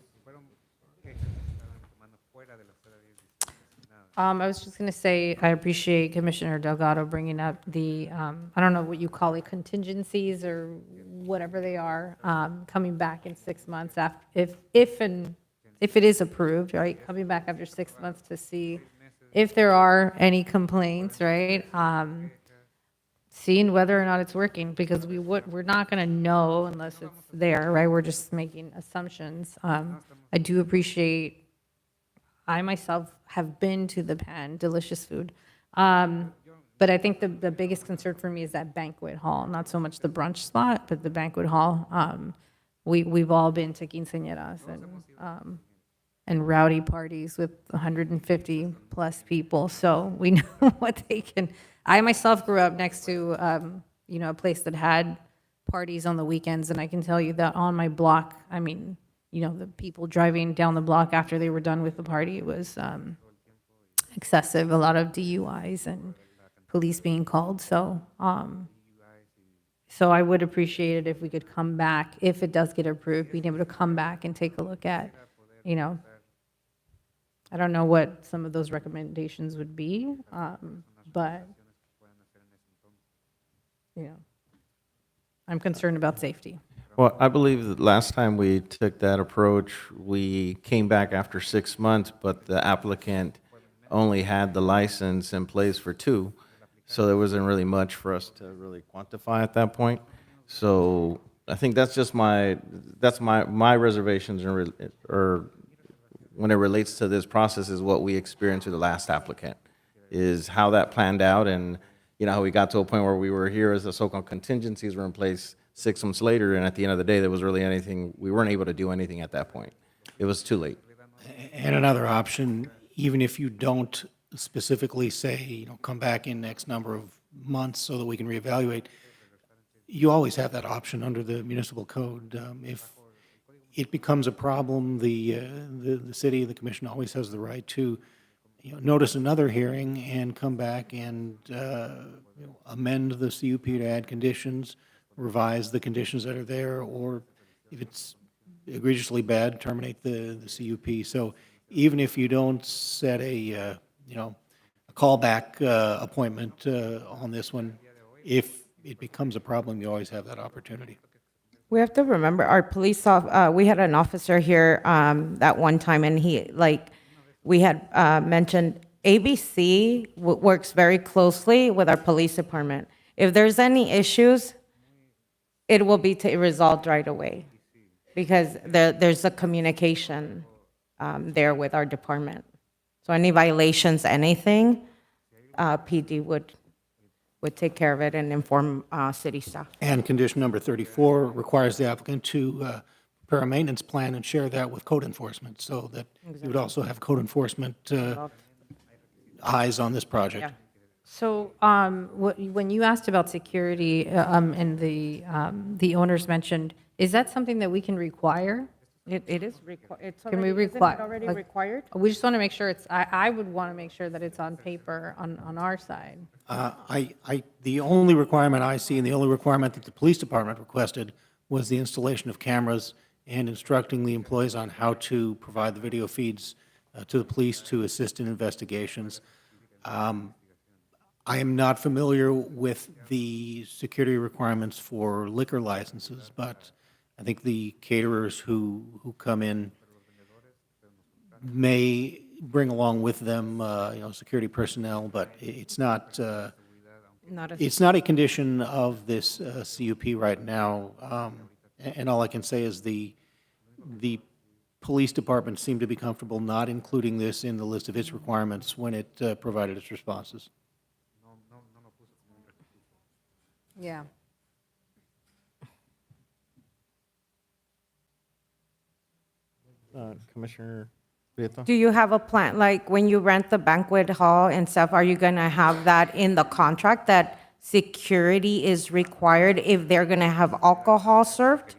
I was just going to say, I appreciate Commissioner Delgado bringing up the, I don't know what you call it, contingencies or whatever they are, coming back in 6 months after, if it is approved, right? Coming back after 6 months to see if there are any complaints, right? Seeing whether or not it's working, because we're not going to know unless it's there, right? We're just making assumptions. I do appreciate, I myself have been to the Pan, delicious food. But I think the biggest concern for me is that banquet hall, not so much the brunch spot, but the banquet hall. We've all been to quinceañeras and rowdy parties with 150 plus people, so we know what they can. I myself grew up next to a place that had parties on the weekends, and I can tell you that on my block, I mean, the people driving down the block after they were done with the party was excessive, a lot of DUIs and police being called. So I would appreciate it if we could come back, if it does get approved, being able to come back and take a look at, I don't know what some of those recommendations would be, but, I'm concerned about safety. Well, I believe that last time we took that approach, we came back after 6 months, but the applicant only had the license in place for 2. So there wasn't really much for us to really quantify at that point. So I think that's just my reservations or when it relates to this process is what we experienced with the last applicant, is how that planned out and, how we got to a point where we were here as the so-called contingencies were in place 6 months later, and at the end of the day, there was really anything, we weren't able to do anything at that point. It was too late. And another option, even if you don't specifically say, come back in X number of months so that we can reevaluate, you always have that option under the municipal code. If it becomes a problem, the city, the commission always has the right to notice another hearing and come back and amend the CUP to add conditions, revise the conditions that are there, or if it's egregiously bad, terminate the CUP. So even if you don't set a callback appointment on this one, if it becomes a problem, you always have that opportunity. We have to remember our we had an officer here that one time, and we had mentioned ABC works very closely with our police department. If there's any issues, it will be resolved right away because there's a communication there with our department. So any violations, anything, PD would take care of it and inform city staff. And condition number 34 requires the applicant to prepare a maintenance plan and share that with code enforcement so that you would also have code enforcement eyes on this project. Yeah. So when you asked about security and the owners mentioned, is that something that we can require? It is required. Can we require? Isn't it already required? We just want to make sure I would want to make sure that it's on paper on our side. The only requirement I see and the only requirement that the police department requested was the installation of cameras and instructing the employees on how to provide the video feeds to the police to assist in investigations. I am not familiar with the security requirements for liquor licenses, but I think the caterers who come in may bring along with them, security personnel, but it's not a condition of this CUP right now. And all I can say is the police department seemed to be comfortable not including this in the list of its requirements when it provided its responses. Yeah. Commissioner Prieto? Do you have a plan, like when you rent the banquet hall and stuff, are you gonna have that in the contract that security is required if they're gonna have alcohol served?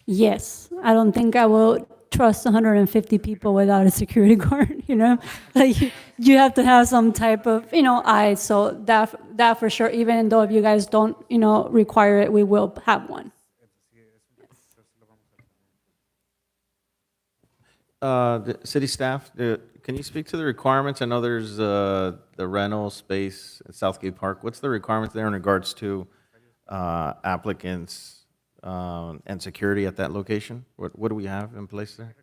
Yes, I don't think I will trust 150 people without a security guard, you know? Like, you have to have some type of, eyes, so that for sure, even though if you guys don't, require it, we will have one. The city staff, can you speak to the requirements? I know there's the rental space at Southgate Park. What's the requirements there in regards to applicants and security at that location? What do we have in place there?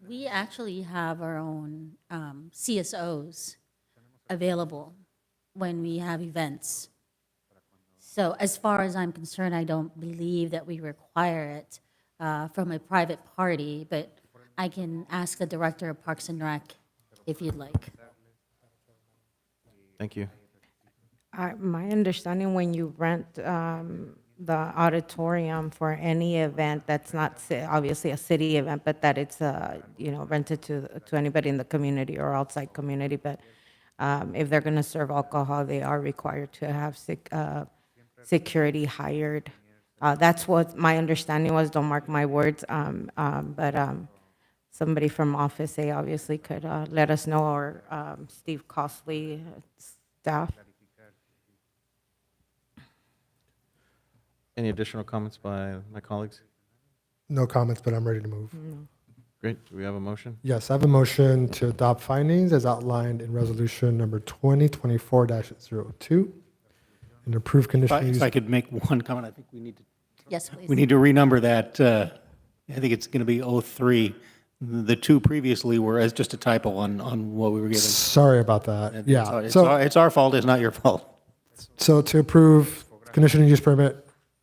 We actually have our own CSOs available when we have events. So as far as I'm concerned, I don't believe that we require it from a private party, but I can ask the director of Parks and Rec if you'd like. Thank you. My understanding, when you rent the auditorium for any event that's not obviously a city event, but that it's rented to anybody in the community or outside community. But if they're going to serve alcohol, they are required to have security hired. That's what my understanding was. Don't mark my words. But somebody from Office A obviously could let us know, or Steve Costley, staff. Any additional comments by my colleagues? No comments, but I'm ready to move. Great. Do we have a motion? Yes, I have a motion to adopt findings as outlined in resolution number 2024-02 and approve conditional use. If I could make one comment, I think we need to. Yes, please. We need to renumber that. I think it's going to be 03. The two previously were as just a typo on what we were given. Sorry about that. Yeah. It's our fault. It's not your fault. So to approve conditional use permit,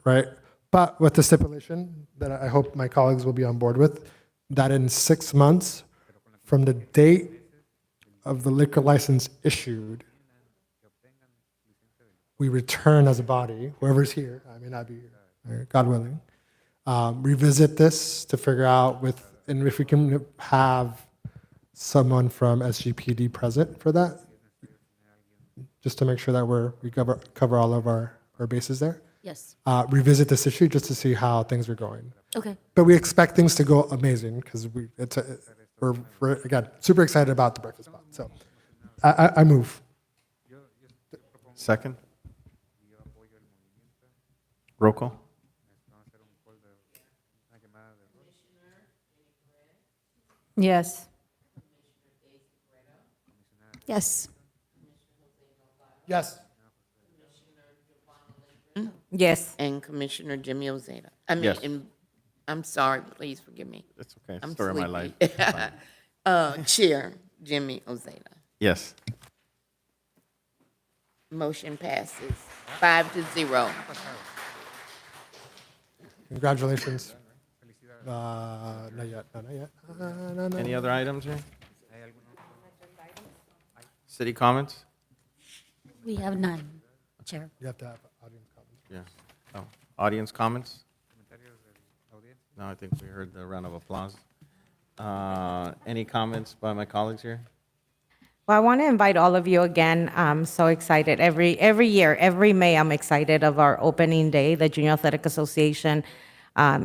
right? But with the stipulation that I hope my colleagues will be on board with, that in 6 months from the date of the liquor license issued, we return as a body, whoever's here, I may not be here, God willing, revisit this to figure out and if we can have someone from SGPD present for that, just to make sure that we cover all of our bases there. Yes. Revisit this issue just to see how things are going. Okay. But we expect things to go amazing because we're again super excited about the breakfast spot. So I move. Second? Roll call? Yes. Yes. Yes. Yes. And Commissioner Jimmy Ozeta. Yes. I'm sorry, please forgive me. That's okay. It's I'm the story of my life. sleepy. It's fine. Chair Jimmy Ozeta. Yes. Motion passes 5-0. Congratulations. Not yet. Not yet. No. Any other items here? City comments? We have none, Chair. You have to have audience comments. Yeah. Oh, audience comments? No, I think we heard the round of applause. Any comments by my colleagues here? Well, I want to invite all of you again. I'm so excited. Every year, every May, I'm excited of our opening day. The Junior Athletic Association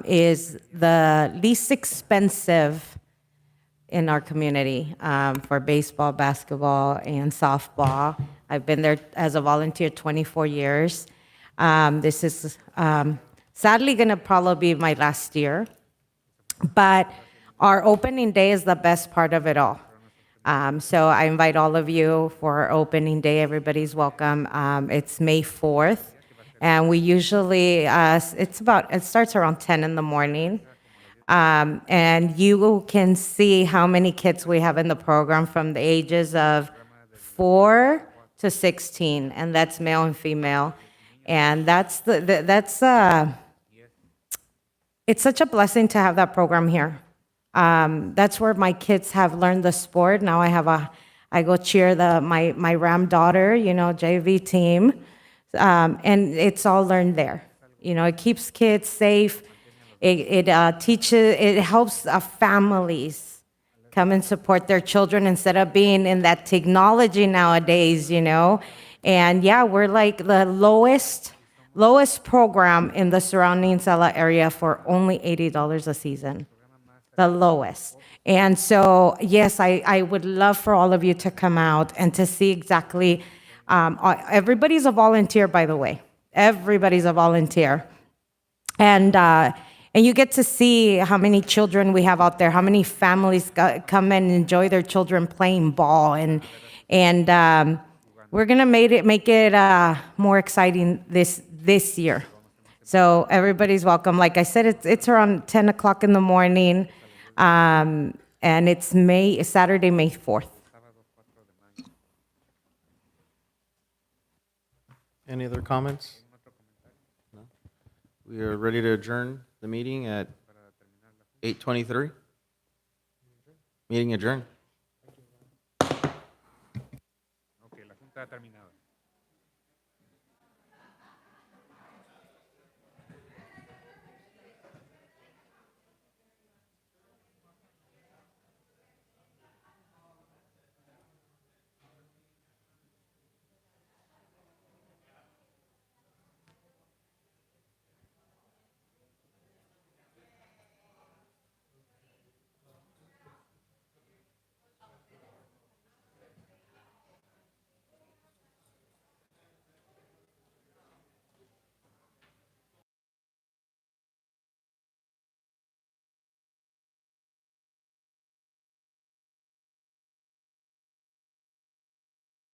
is the least expensive in our community for baseball, basketball, and softball. I've been there as a volunteer 24 years. This is sadly going to probably be my last year, but our opening day is the best part of it all. So I invite all of you for our opening day. Everybody's welcome. It's May 4th, and we usually, it starts around 10 in the morning. And you can see how many kids we have in the program from the ages of 4 to 16, and that's male and female. And it's such a blessing to have that program here. That's where my kids have learned the sport. Now I go cheer my Ram daughter, JV team. And it's all learned there. It keeps kids safe. It teaches, it helps families come and support their children instead of being in that technology nowadays, you know? And yeah, we're like the lowest program in the surrounding Sala area for only $80 a season, the lowest. And so, yes, I would love for all of you to come out and to see exactly, everybody's a volunteer, by the way. Everybody's a volunteer. And you get to see how many children we have out there, how many families come and enjoy their children playing ball. And we're going to make it more exciting this year. So everybody's welcome. Like I said, it's around 10 o'clock in the morning. And it's Saturday, May 4th. Any other comments? No? We are ready to adjourn the meeting at 8:23. Meeting adjourned. Ok, la junta ha terminado.